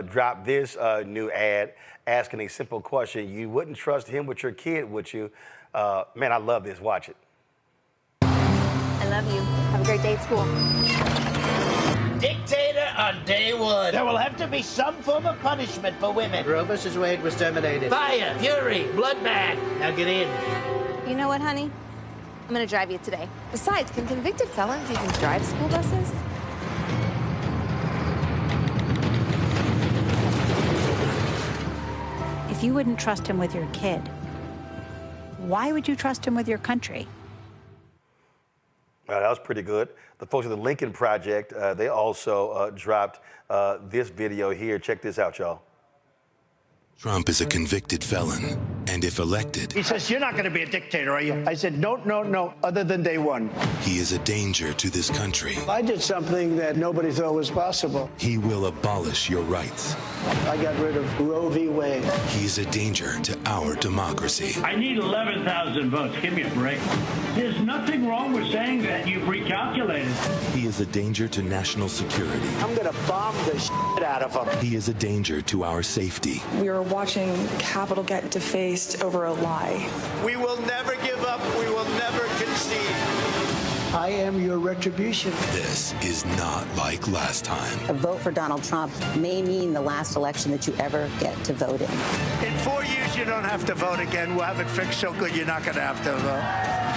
dropped this new ad asking a simple question. You wouldn't trust him with your kid, would you? Man, I love this. Watch it. I love you. Have a great day at school. Dictator on day one. There will have to be some form of punishment for women. Roe vs. Wade was terminated. Fire, fury, bloodbath. Now get in. You know what, honey? I'm gonna drive you today. Besides, can convicted felons even drive school buses? If you wouldn't trust him with your kid, why would you trust him with your country? That was pretty good. The folks at the Lincoln Project, they also dropped this video here. Check this out, y'all. Trump is a convicted felon, and if elected, He says, you're not going to be a dictator, are you? I said, no, other than day one. he is a danger to this country. I did something that nobody thought was possible. He will abolish your rights. I got rid of Roe v. Wade. He's a danger to our democracy. I need 11,000 votes. Give me a break. There's nothing wrong with saying that you've recalculated. He is a danger to national security. I'm going to bomb the shit out of them. He is a danger to our safety. We were watching Capitol get defaced over a lie. We will never give up. We will never concede. I am your retribution. This is not like last time. A vote for Donald Trump may mean the last election that you ever get to vote in. In 4 years, you don't have to vote again. We'll have it fixed so good you're not going to have to vote.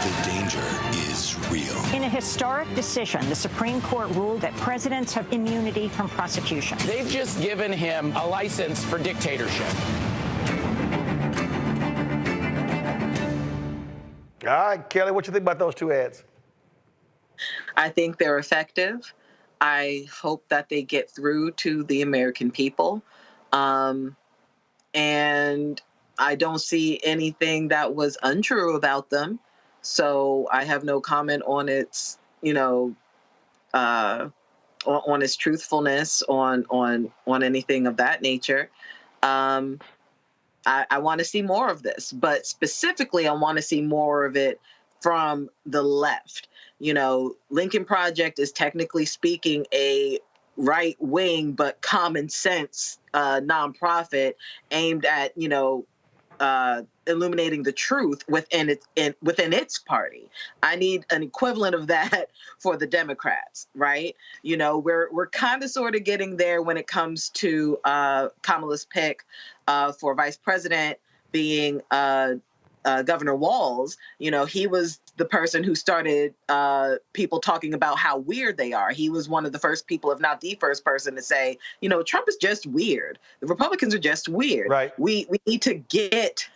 The danger is real. In a historic decision, the Supreme Court ruled that presidents have immunity from prosecution. They've just given him a license for dictatorship. All right, Kelly, what you think about those two ads? I think they're effective. I hope that they get through to the American people. And I don't see anything that was untrue about them. So I have no comment on its, on its truthfulness, on anything of that nature. I want to see more of this, but specifically, I want to see more of it from the left. Lincoln Project is technically speaking a right wing but common sense nonprofit aimed at illuminating the truth within its party. I need an equivalent of that for the Democrats, right? We're kind of sort of getting there when it comes to Kamala's pick for vice president being Governor Walz. He was the person who started people talking about how weird they are. He was one of the first people, if not the first person, to say, Trump is just weird. The Republicans are just weird. Right. We need to get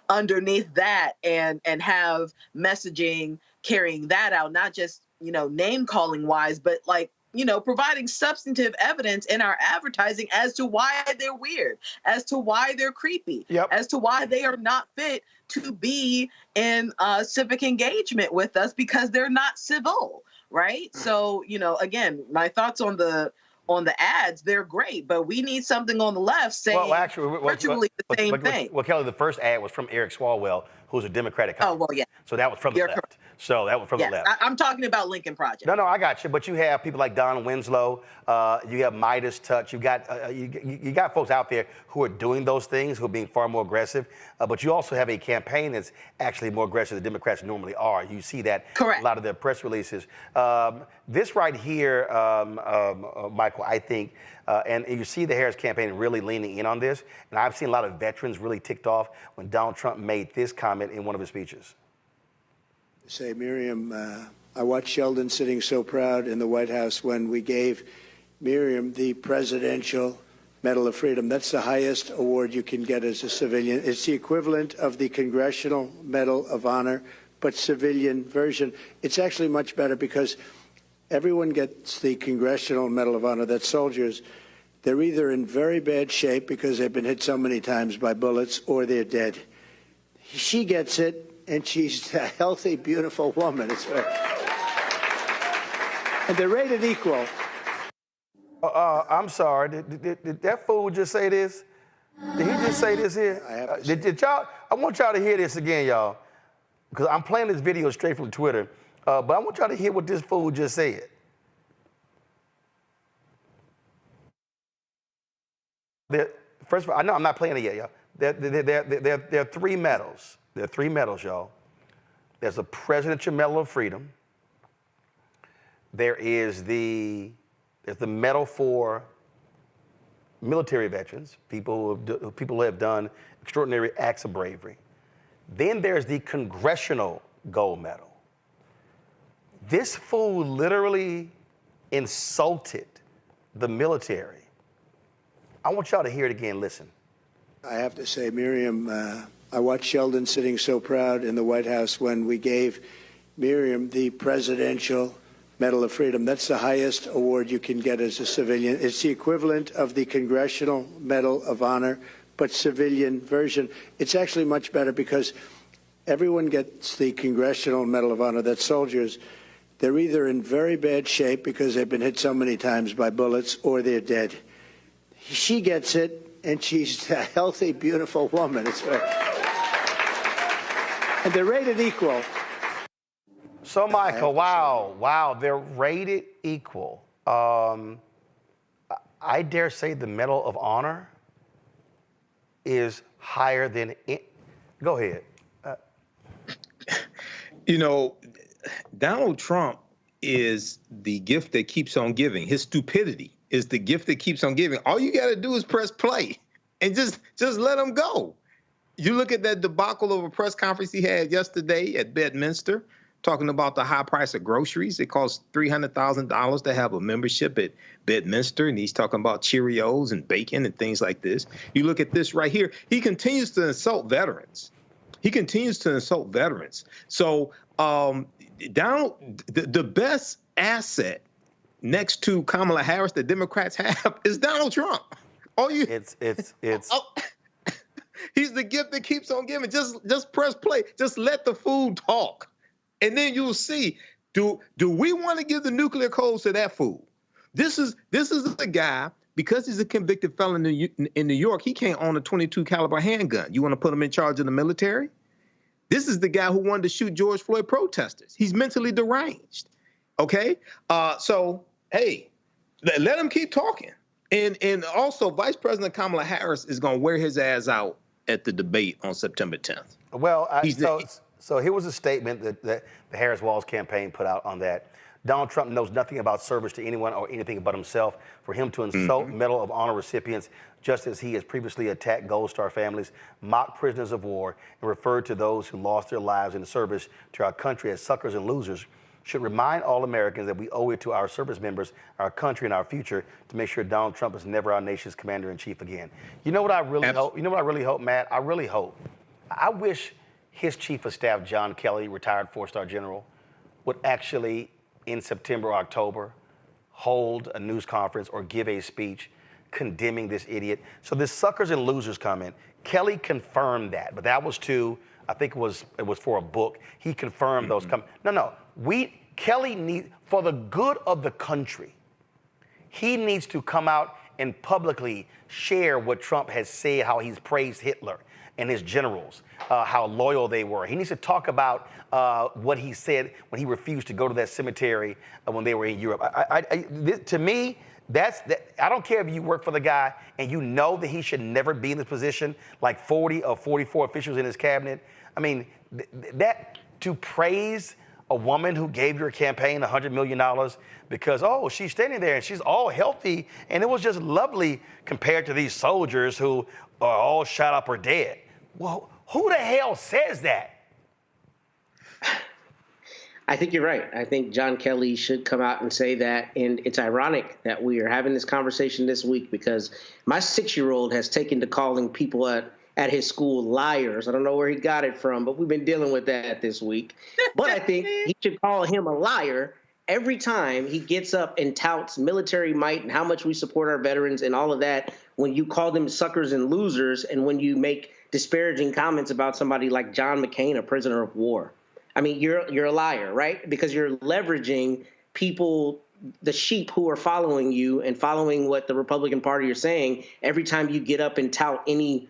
underneath that and have messaging carrying that out, not just, name calling wise, but providing substantive evidence in our advertising as to why they're weird, as to why they're creepy, as to why they are not fit to be in civic engagement with us because they're not civil, right? So, again, my thoughts on the ads, they're great, but we need something on the left saying virtually the same thing. Well, Kelly, the first ad was from Eric Swalwell, who's a Democratic Oh, congressman. well, yeah. So that was from the You're left. correct. So that was from the left. I'm talking about Lincoln Project. No, I got you. But you have people like Don Winslow. You have Midas Touch. You got folks out there who are doing those things, who are being far more aggressive. But you also have a campaign that's actually more aggressive than Democrats normally are. You see that Correct. in a lot of their press releases. This right here, Michael, I think, and you see the Harris campaign really leaning in on this. And I've seen a lot of veterans really ticked off when Donald Trump made this comment in one of his speeches. Say, Miriam, I watched Sheldon sitting so proud in the White House when we gave Miriam the Presidential Medal of Freedom. That's the highest award you can get as a civilian. It's the equivalent of the Congressional Medal of Honor, but civilian version. It's actually much better because everyone gets the Congressional Medal of Honor. That's soldiers. They're either in very bad shape because they've been hit so many times by bullets, or they're dead. She gets it. And she's a healthy, beautiful woman. And they're rated equal. I'm sorry. Did that fool just say this? Did he just say this here? Did y'all? I want y'all to hear this again, y'all, because I'm playing this video straight from Twitter. But I want y'all to hear what this fool just said. First of all, I know I'm not playing it yet, y'all. There are three medals. There are three medals, y'all. There's a Presidential Medal of Freedom. There's the medal for military veterans, people who have done extraordinary acts of bravery. Then there's the Congressional Gold Medal. This fool literally insulted the military. I want y'all to hear it again. Listen. I have to say, Miriam, I watched Sheldon sitting so proud in the White House when we gave Miriam the Presidential Medal of Freedom. That's the highest award you can get as a civilian. It's the equivalent of the Congressional Medal of Honor, but civilian version. It's actually much better because everyone gets the Congressional Medal of Honor. That's soldiers. They're either in very bad shape because they've been hit so many times by bullets, or they're dead. She gets it. And she's a healthy, beautiful woman. And they're rated equal. So, Michael, wow, they're rated equal. I dare say the Medal of Honor is higher than it. Go ahead. You know, Donald Trump is the gift that keeps on giving. His stupidity is the gift that keeps on giving. All you got to do is press play and just let him go. You look at that debacle of a press conference he had yesterday at Bedminster, talking about the high price of groceries. It costs $300,000 to have a membership at Bedminster, and he's talking about Cheerios and bacon and things like this. You look at this right here. He continues to insult veterans. So Donald, the best asset next to Kamala Harris that Democrats have is Donald Trump. It's he's the gift that keeps on giving. Just press play. Just let the fool talk, and then you'll see. Do we want to give the nuclear codes to that fool? This is the guy, because he's a convicted felon in New York. He can't own a .22 caliber handgun. You want to put him in charge of the military? This is the guy who wanted to shoot George Floyd protesters. He's mentally deranged. Okay, so hey, let him keep talking. And also, Vice President Kamala Harris is going to wear his ass out at the debate on September 10th. Well, so here was a statement that the Harris-Walz campaign put out on that. Donald Trump knows nothing about service to anyone or anything but himself. For him to insult Medal of Honor recipients, just as he has previously attacked Gold Star families, mocked prisoners of war, and referred to those who lost their lives in the service to our country as suckers and losers, should remind all Americans that we owe it to our service members, our country, and our future to make sure Donald Trump is never our nation's commander-in-chief again. You know what I really hope? You know what I really hope, Matt? I wish his chief of staff, John Kelly, retired four-star general, would actually, in September or October, hold a news conference or give a speech condemning this idiot. So this suckers and losers comment, Kelly confirmed that, but that was I think it was for a book. He confirmed those comments. No. Kelly needs, for the good of the country, he needs to come out and publicly share what Trump has said, how he's praised Hitler, and his generals, how loyal they were. He needs to talk about what he said when he refused to go to that cemetery when they were in Europe. To me, I don't care if you work for the guy and you know that he should never be in this position, like 40 or 44 officials in his cabinet. I mean, that to praise a woman who gave your campaign $100 million because, oh, she's standing there and she's all healthy and it was just lovely compared to these soldiers who are all shot up or dead. Well, who the hell says that? I think you're right. I think John Kelly should come out and say that. And it's ironic that we are having this conversation this week because my 6-year-old has taken to calling people at his school liars. I don't know where he got it from, but we've been dealing with that this week. But I think he should call him a liar every time he gets up and touts military might and how much we support our veterans and all of that, when you call them suckers and losers and when you make disparaging comments about somebody like John McCain, a prisoner of war. I mean, you're a liar, right? Because you're leveraging people, the sheep who are following you and following what the Republican Party are saying every time you get up and tout any,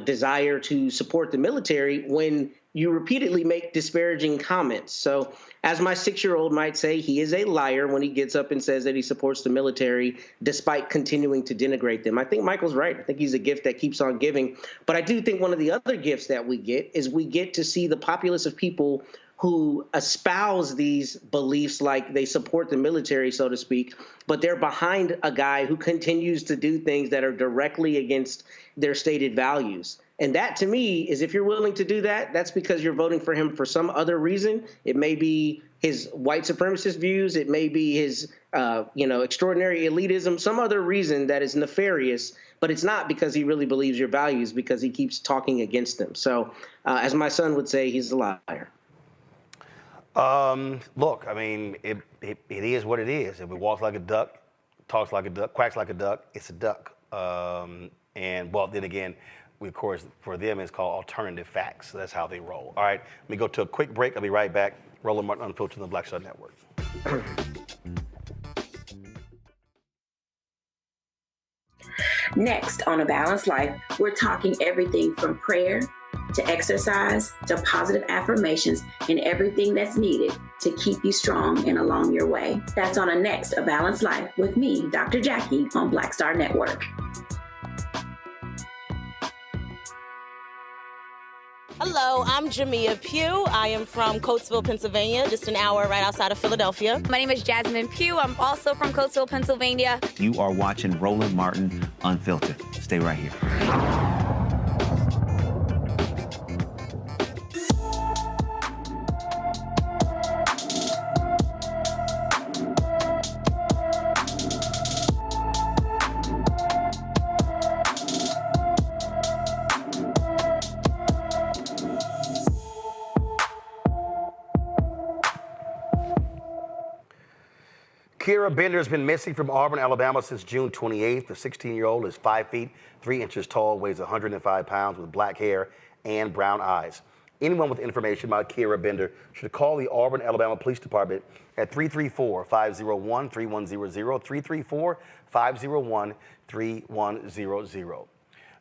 desire to support the military when you repeatedly make disparaging comments. So as my 6-year-old might say, he is a liar when he gets up and says that he supports the military despite continuing to denigrate them. I think Michael's right. I think he's a gift that keeps on giving. But I do think one of the other gifts that we get is we get to see the populace of people who espouse these beliefs like they support the military, so to speak, but they're behind a guy who continues to do things that are directly against their stated values. And that, to me, is if you're willing to do that, that's because you're voting for him for some other reason. It may be his white supremacist views. It may be his, extraordinary elitism, some other reason that is nefarious. But it's not because he really believes your values, because he keeps talking against them. So as my son would say, he's a liar. Look, I mean, it is what it is. If it walks like a duck, talks like a duck, quacks like a duck, it's a duck. And, well, then again, of course, for them, it's called alternative facts. So that's how they roll. All right, let me go to a quick break. I'll be right back. Roland Martin, Unfiltered on the Black Star Network. Next on A Balanced Life, we're talking everything from prayer to exercise to positive affirmations and everything that's needed to keep you strong and along your way. That's on a next A Balanced Life with me, Dr. Jackie, on Black Star Network. Hello, I'm Jamia Pugh. I am from Coatesville, Pennsylvania, just an hour right outside of Philadelphia. My name is Jasmine Pugh. I'm also from Coatesville, Pennsylvania. You are watching Roland Martin Unfiltered. Stay right here. Kira Bender has been missing from Auburn, Alabama since June 28th. The 16-year-old is 5 feet, 3 inches tall, weighs 105 pounds with black hair and brown eyes. Anyone with information about Kira Bender should call the Auburn, Alabama Police Department at 334-501-3100, 334-501-3100.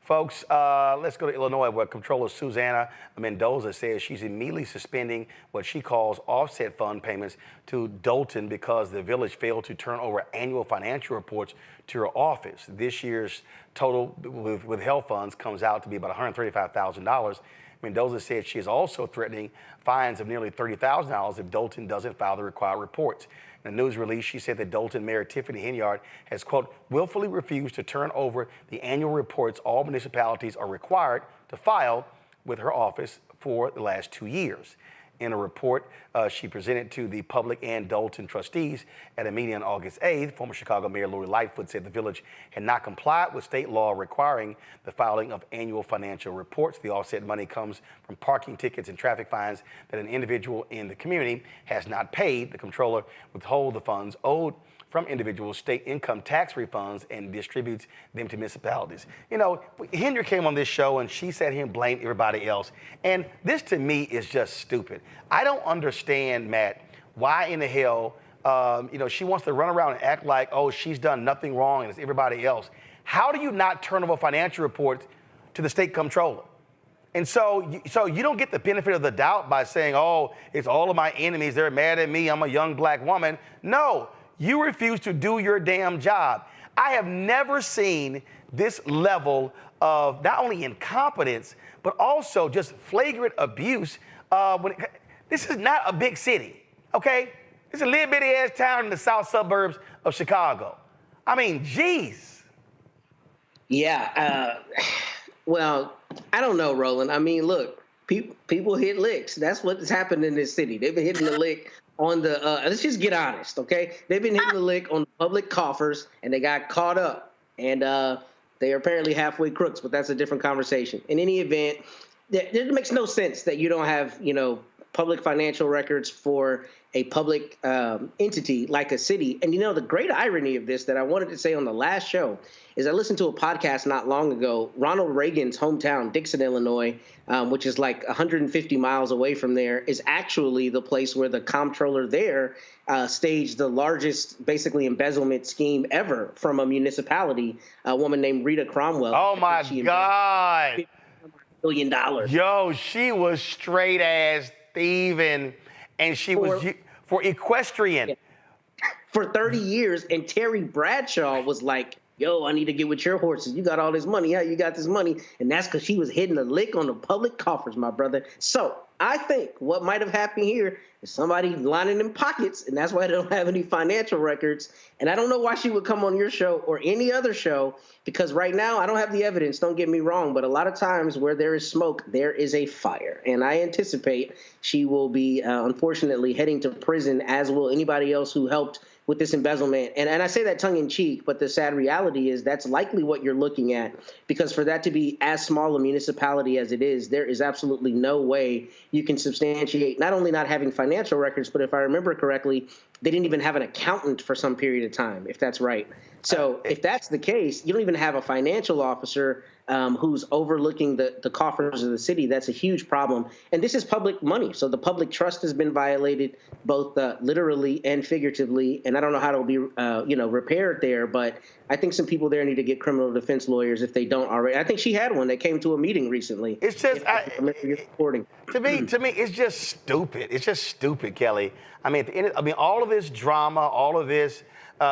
Folks, let's go to Illinois, where Comptroller Susanna Mendoza says she's immediately suspending what she calls offset fund payments to Dolton because the village failed to turn over annual financial reports to her office. This year's total with health funds comes out to be about $135,000. Mendoza said she is also threatening fines of nearly $30,000 if Dolton doesn't file the required reports. In a news release, she said that Dolton Mayor Tiffany Henyard has, quote, willfully refused to turn over the annual reports all municipalities are required to file with her office for the last 2 years. In a report she presented to the public and Dolton trustees at a meeting on August 8th, former Chicago Mayor Lori Lightfoot said the village had not complied with state law requiring the filing of annual financial reports. The offset money comes from parking tickets and traffic fines that an individual in the community has not paid. The comptroller withholds the funds owed from individuals' state income tax refunds and distributes them to municipalities. You know, Henry came on this show and she sat here and blamed everybody else. And this to me is just stupid. I don't understand, Matt, why in the hell, she wants to run around and act like, oh, she's done nothing wrong and it's everybody else. How do you not turn over financial reports to the state comptroller? And so you don't get the benefit of the doubt by saying, oh, it's all of my enemies. They're mad at me. I'm a young black woman. No, you refuse to do your damn job. I have never seen this level of not only incompetence, but also just flagrant abuse. This is not a big city, okay? It's a little bitty ass town in the south suburbs of Chicago. I mean, geez. Yeah, well, I don't know, Roland. I mean, look, people hit licks. That's what's happened in this city. They've been hitting the lick on the, let's just get honest, okay? They've been hitting the lick on the public coffers, and they got caught up. And they are apparently halfway crooks, but that's a different conversation. In any event, it makes no sense that you don't have, public financial records for a public entity like a city. And, the great irony of this that I wanted to say on the last show is I listened to a podcast not long ago. Ronald Reagan's hometown, Dixon, Illinois, which is like 150 miles away from there, is actually the place where the comptroller there staged the largest, basically, embezzlement scheme ever from a municipality, a woman named Rita Cromwell. Oh, my God. $1 billion. Yo, she was straight ass thieving, and she was for equestrian. For 30 years, and Terry Bradshaw was like, yo, I need to get with your horses. You got all this money. How you got this money? And that's because she was hitting a lick on the public coffers, my brother. So I think what might have happened here is somebody lining them pockets, and that's why they don't have any financial records. And I don't know why she would come on your show or any other show, because right now I don't have the evidence, don't get me wrong, but a lot of times where there is smoke, there is a fire. And I anticipate she will be, unfortunately, heading to prison, as will anybody else who helped with this embezzlement. And I say that tongue in cheek, but the sad reality is that's likely what you're looking at, because for that to be as small a municipality as it is, there is absolutely no way you can substantiate not only not having financial records, but if I remember correctly, they didn't even have an accountant for some period of time, if that's right. So if that's the case, you don't even have a financial officer who's overlooking the coffers of the city. That's a huge problem. And this is public money. So the public trust has been violated, both literally and figuratively. And I don't know how it'll be, repaired there. But I think some people there need to get criminal defense lawyers if they don't already. I think she had one that came to a meeting recently. It's just, to me, it's just stupid. It's just stupid, Kelly. I mean, at the end, all of this drama, all of this,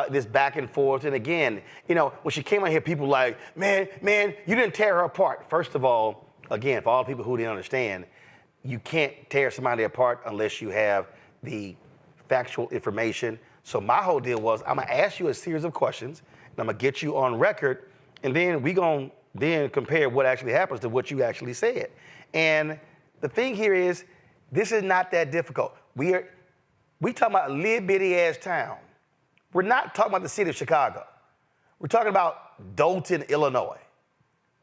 this back and forth. And again, when she came out here, people like, man, you didn't tear her apart. First of all, again, for all the people who didn't understand, you can't tear somebody apart unless you have the factual information. So my whole deal was, I'm going to ask you a series of questions, and I'm going to get you on record, and then we're going to then compare what actually happens to what you actually said. And the thing here is, this is not that difficult. We talking about a little bitty ass town. We're not talking about the city of Chicago. We're talking about Dolton, Illinois,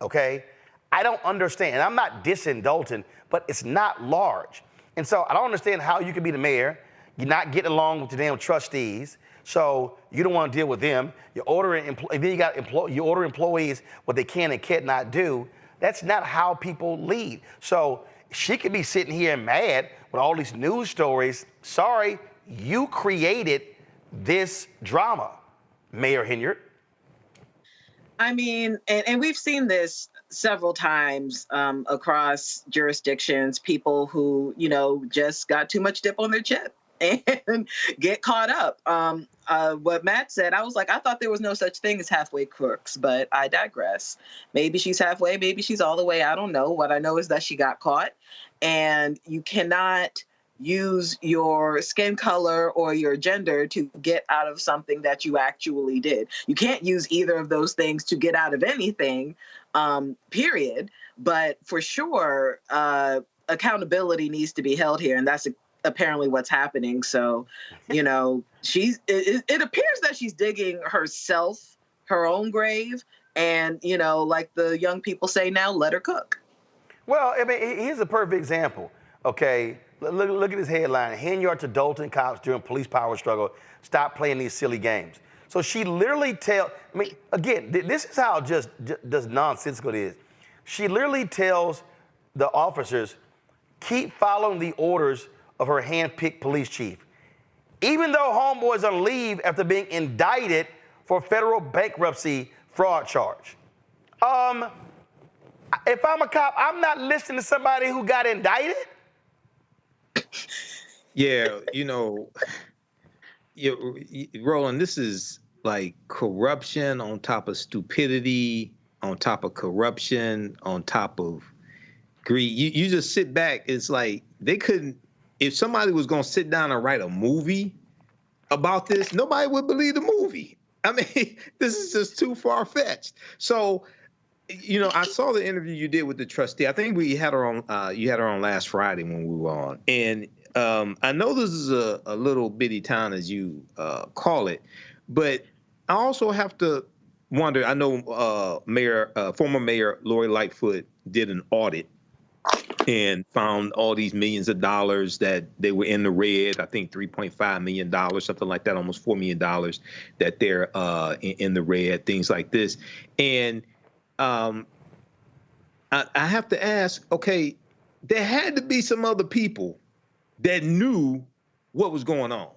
okay? I don't understand, and I'm not dissing Dolton, but it's not large. And so I don't understand how you can be the mayor, you're not getting along with the damn trustees, so you don't want to deal with them. You're ordering, and then you order employees what they can and can't not do. That's not how people lead. So she could be sitting here mad with all these news stories. Sorry, you created this drama, Mayor Henyard. I mean, and we've seen this several times across jurisdictions, people who, just got too much dip on their chip and get caught up. What Matt said, I was like, I thought there was no such thing as halfway crooks, but I digress. Maybe she's halfway, maybe she's all the way. I don't know. What I know is that she got caught, and you cannot use your skin color or your gender to get out of something that you actually did. You can't use either of those things to get out of anything, period. But for sure, accountability needs to be held here. And that's apparently what's happening. So, it appears that she's digging herself, her own grave. And, like the young people say now, let her cook. Well, I mean, here's a perfect example, okay? Look at this headline. Henyard to Dolton cops during police power struggle. Stop playing these silly games. So she literally again, this is how just nonsensical it is. She literally tells the officers, keep following the orders of her hand-picked police chief. Even though homeboy's on leave after being indicted for federal bankruptcy fraud charge. If I'm a cop, I'm not listening to somebody who got indicted. Yeah, Roland, this is like corruption on top of stupidity, on top of corruption, on top of greed. You just sit back. It's like they couldn't. If somebody was going to sit down and write a movie about this, nobody would believe the movie. I mean, this is just too far-fetched. So, I saw the interview you did with the trustee. I think we had her on. You had her on last Friday when we were on, and I know this is a little bitty town, as you call it, but I also have to wonder. I know former Mayor Lori Lightfoot did an audit and found all these millions of dollars that they were in the red. I think $3.5 million, something like that, almost $4 million that they're in the red, things like this. And I have to ask, okay, there had to be some other people that knew what was going on.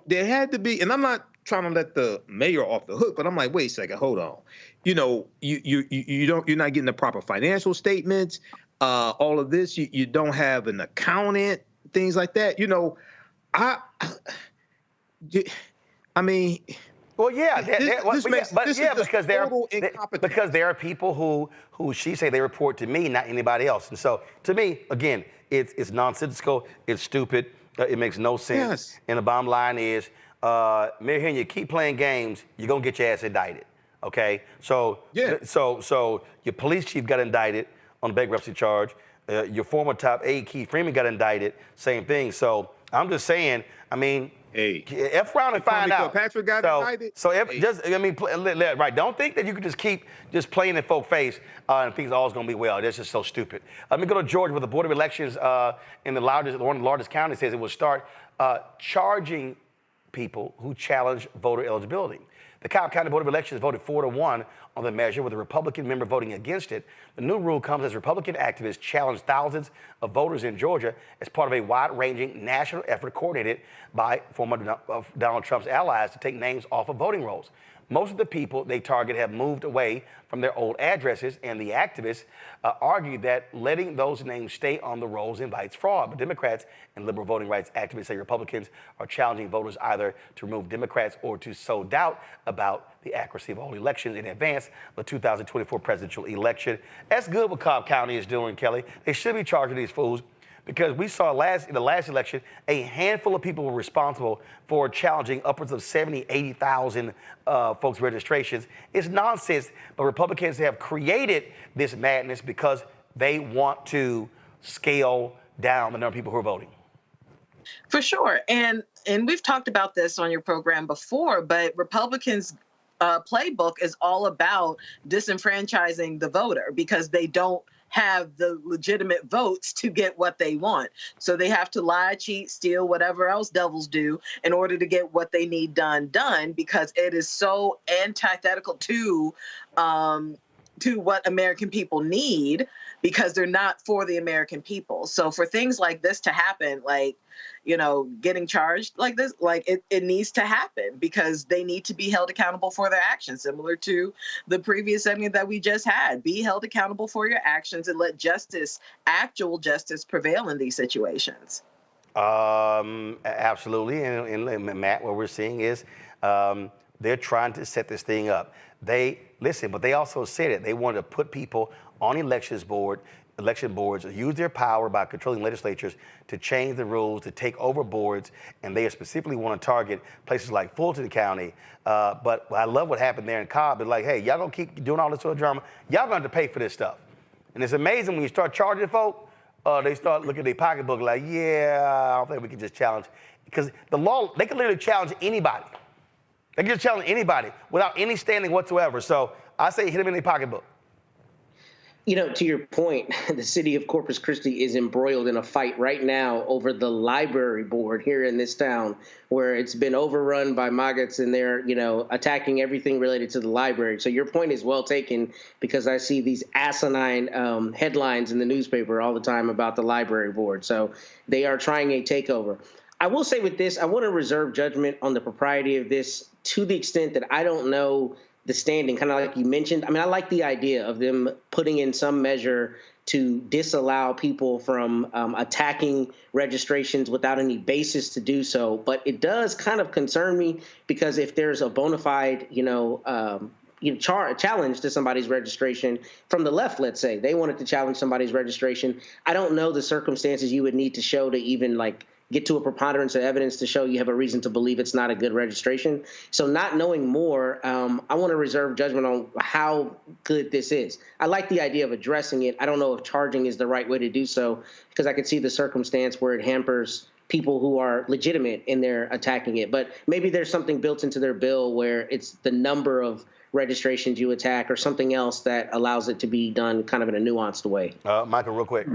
There had to be, and I'm not trying to let the mayor off the hook, but I'm like, wait a second, hold on. You're not getting the proper financial statements. All of this, you don't have an accountant, things like that. I mean. Well, yeah, because there are people who she say they report to me, not anybody else. And so, to me, again, it's nonsensical, it's stupid, it makes no sense. Yes. And the bottom line is, Mayor Henry, you keep playing games, you're gonna get your ass indicted. Okay, so your police chief got indicted on the bankruptcy charge. Your former top aide, Keith Freeman, got indicted. Same thing. So I'm just saying. I mean, F around and find out. Patrick got indicted. So right. Don't think that you can just keep playing in folks' face and think it's always going to be well. That's just so stupid. Let me go to Georgia, where the Board of Elections in one of the largest counties says it will start charging people who challenge voter eligibility. The Cobb County Board of Elections voted 4-1 on the measure, with a Republican member voting against it. The new rule comes as Republican activists challenge thousands of voters in Georgia as part of a wide-ranging national effort coordinated by former Donald Trump's allies to take names off of voting rolls. Most of the people they target have moved away from their old addresses, and the activists argue that letting those names stay on the rolls invites fraud. But Democrats and liberal voting rights activists say Republicans are challenging voters either to remove Democrats or to sow doubt about the accuracy of all elections in advance of the 2024 presidential election. That's good what Cobb County is doing, Kelly. They should be charging these fools, because we saw in the last election, a handful of people were responsible for challenging upwards of 70, 80,000 folks' registrations. It's nonsense, but Republicans have created this madness because they want to scale down the number of people who are voting. For sure. And we've talked about this on your program before, but Republicans' playbook is all about disenfranchising the voter because they don't have the legitimate votes to get what they want. So they have to lie, cheat, steal, whatever else devils do in order to get what they need done, because it is so antithetical to what American people need, because they're not for the American people. So for things like this to happen, getting charged like this, it needs to happen because they need to be held accountable for their actions, similar to the previous segment that we just had. Be held accountable for your actions and let actual justice prevail in these situations. Absolutely. And Matt, what we're seeing is they're trying to set this thing up. But they also said it. They wanted to put people on election boards, use their power by controlling legislatures to change the rules, to take over boards, and they specifically want to target places like Fulton County. But I love what happened there in Cobb. It's like, hey, y'all gonna keep doing all this sort of drama. Y'all gonna have to pay for this stuff. And it's amazing when you start charging folk, they start looking at their pocketbook like, yeah, I don't think we can just challenge. Because the law, they can literally challenge anybody. They can just challenge anybody without any standing whatsoever. So I say hit them in their pocketbook. To your point, the city of Corpus Christi is embroiled in a fight right now over the library board here in this town, where it's been overrun by maggots and they're, attacking everything related to the library. So your point is well taken, because I see these asinine headlines in the newspaper all the time about the library board. So they are trying a takeover. I will say with this, I want to reserve judgment on the propriety of this to the extent that I don't know the standing, kind of like you mentioned. I mean, I like the idea of them putting in some measure to disallow people from attacking registrations without any basis to do so. But it does kind of concern me because if there's a bona fide, challenge to somebody's registration from the left, let's say they wanted to challenge somebody's registration, I don't know the circumstances you would need to show to even get to a preponderance of evidence to show you have a reason to believe it's not a good registration. So not knowing more, I want to reserve judgment on how good this is. I like the idea of addressing it. I don't know if charging is the right way to do so, because I could see the circumstance where it hampers people who are legitimate in their attacking it. But maybe there's something built into their bill where it's the number of registrations you attack or something else that allows it to be done kind of in a nuanced way. Michael, real quick.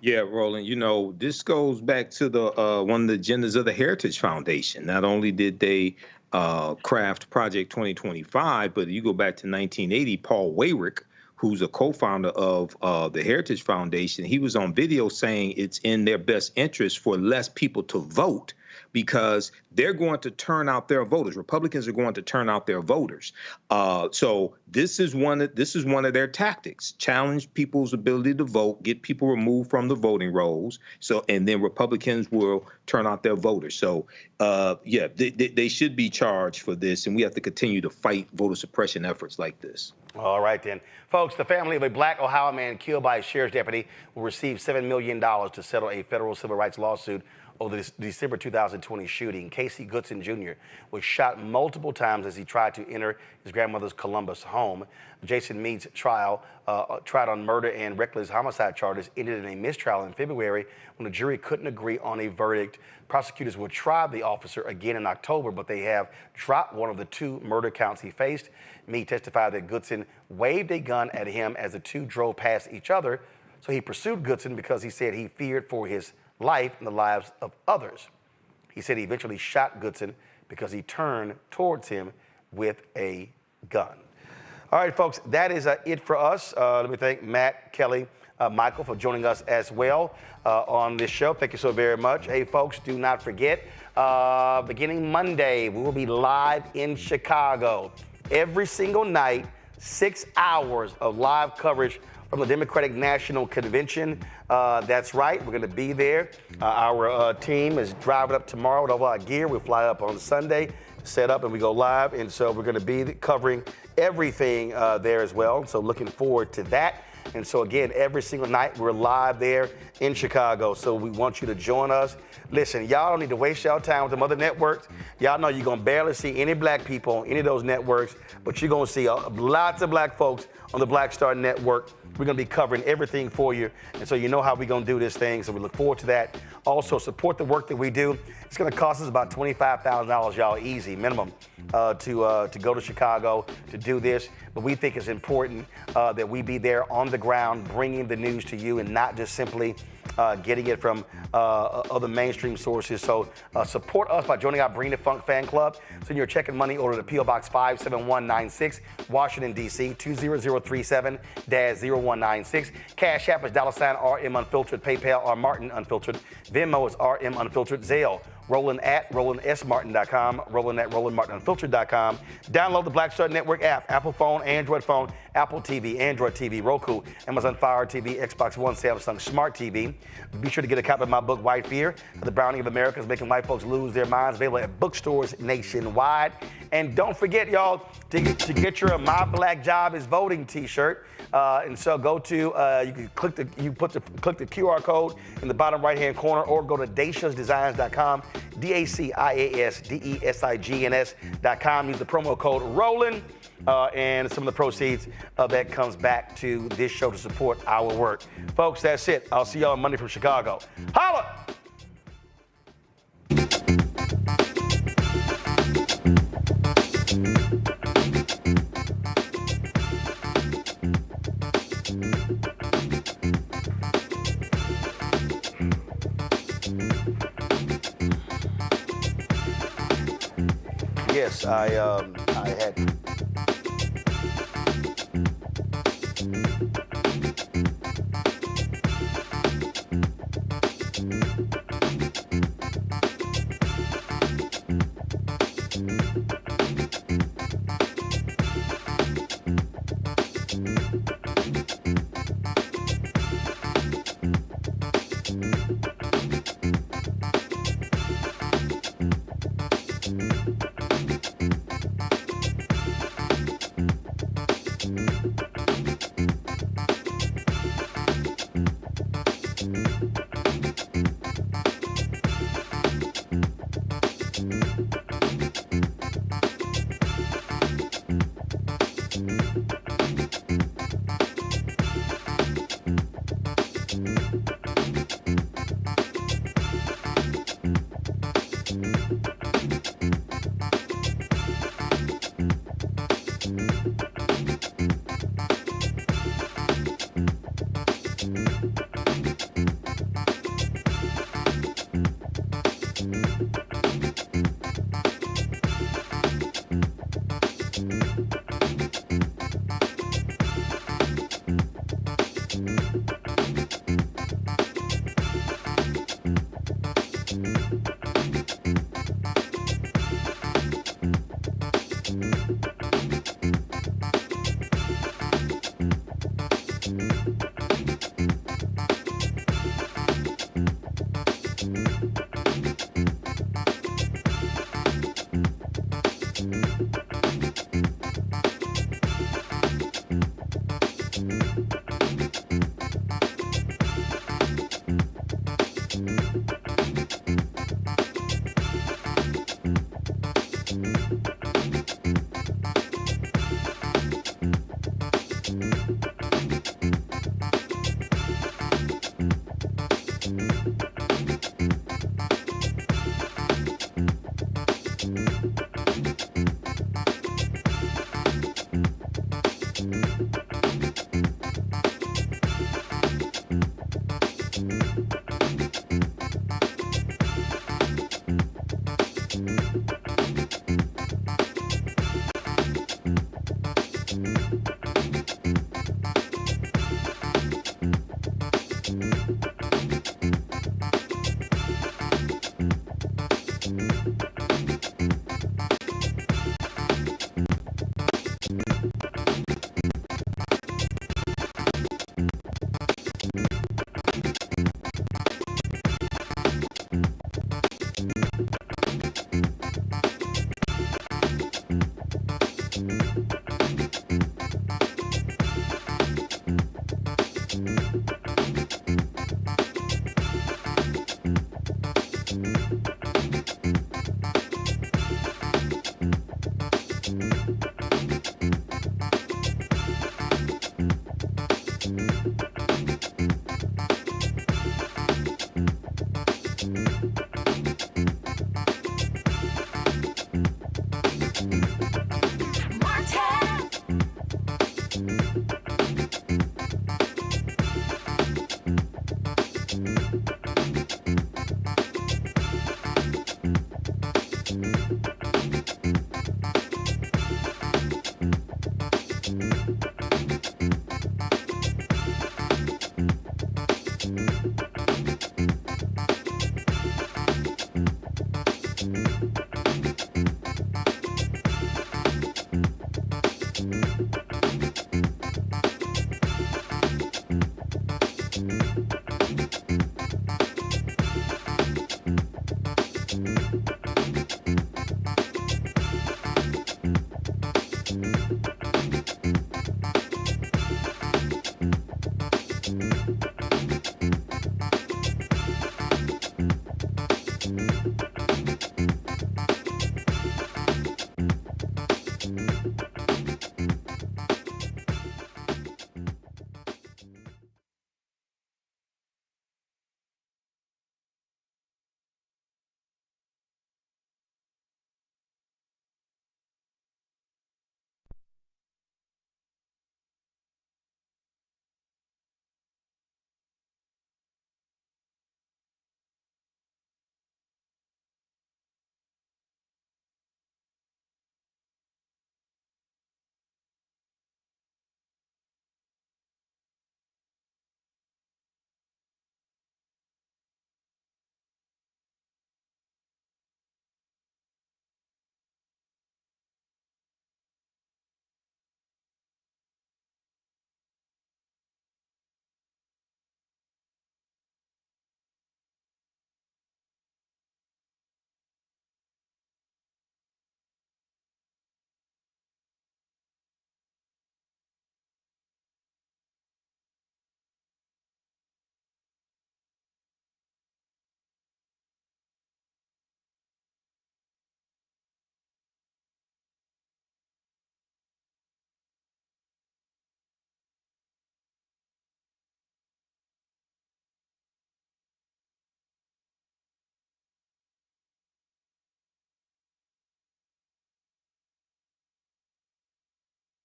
Yeah, Roland, this goes back to the one of the agendas of the Heritage Foundation. Not only did they craft Project 2025, but you go back to 1980, Paul Weyrich, who's a co-founder of the Heritage Foundation, he was on video saying it's in their best interest for less people to vote because they're going to turn out their voters. Republicans are going to turn out their voters. So this is one of their tactics: challenge people's ability to vote, get people removed from the voting rolls. And then Republicans will turn out their voters. So they should be charged for this, and we have to continue to fight voter suppression efforts like this. All right, then. Folks, the family of a black Ohio man killed by a sheriff's deputy will receive $7 million to settle a federal civil rights lawsuit over the December 2020 shooting. Casey Goodson Jr. was shot multiple times as he tried to enter his grandmother's Columbus home. Jason Mead's trial, tried on murder and reckless homicide charges, ended in a mistrial in February when the jury couldn't agree on a verdict. Prosecutors will try the officer again in October, but they have dropped one of the 2 murder counts he faced. Mead testified that Goodson waved a gun at him as the 2 drove past each other. So he pursued Goodson because he said he feared for his life and the lives of others. He said he eventually shot Goodson because he turned towards him with a gun. All right, folks, that is it for us. Let me thank Matt, Kelly, Michael for joining us as well on this show. Thank you so very much. Hey, folks, do not forget, beginning Monday, we will be live in Chicago every single night, 6 hours of live coverage from the Democratic National Convention. That's right, we're gonna be there. Our team is driving up tomorrow with all our gear. We fly up on Sunday, set up, and we go live. And so we're gonna be covering everything there as well. So looking forward to that. And so again, every single night we're live there in Chicago. So we want you to join us. Listen, y'all don't need to waste y'all time with them other networks. Y'all know you're gonna barely see any black people on any of those networks, but you're gonna see lots of black folks on the Black Star Network. We're gonna be covering everything for you. And so you know how we're gonna do this thing. So we look forward to that. Also support the work that we do. It's gonna cost us about $25,000, y'all, easy, minimum, to go to Chicago to do this. But we think it's important that we be there on the ground, bringing the news to you and not just simply getting it from other mainstream sources. So support us by joining our Bring the Funk fan club. Send your check and money order to P.O. Box 57196, Washington, D.C. 20037-0196. Cash App is $RM Unfiltered. PayPal R Martin Unfiltered. Venmo is RM Unfiltered. Zelle, Roland at RolandSMartin.com, Roland at RolandMartinUnfiltered.com. Download the Black Star Network app, Apple phone, Android phone, Apple TV, Android TV, Roku, Amazon Fire TV, Xbox One, Samsung Smart TV. Be sure to get a copy of my book, White Fear, The Browning of America is Making White Folks Lose Their Minds, available at bookstores nationwide. And don't forget, y'all, to get your My Black Job is Voting t-shirt. And so go to, you can click the QR code in the bottom right-hand corner, or go to daciasdesigns.com, DACIASDESIGNS.com. Use the promo code Roland, and some of the proceeds of that comes back to this show to support our work. Folks, that's it. I'll see y'all on Monday from Chicago. Holla! Yes, I had.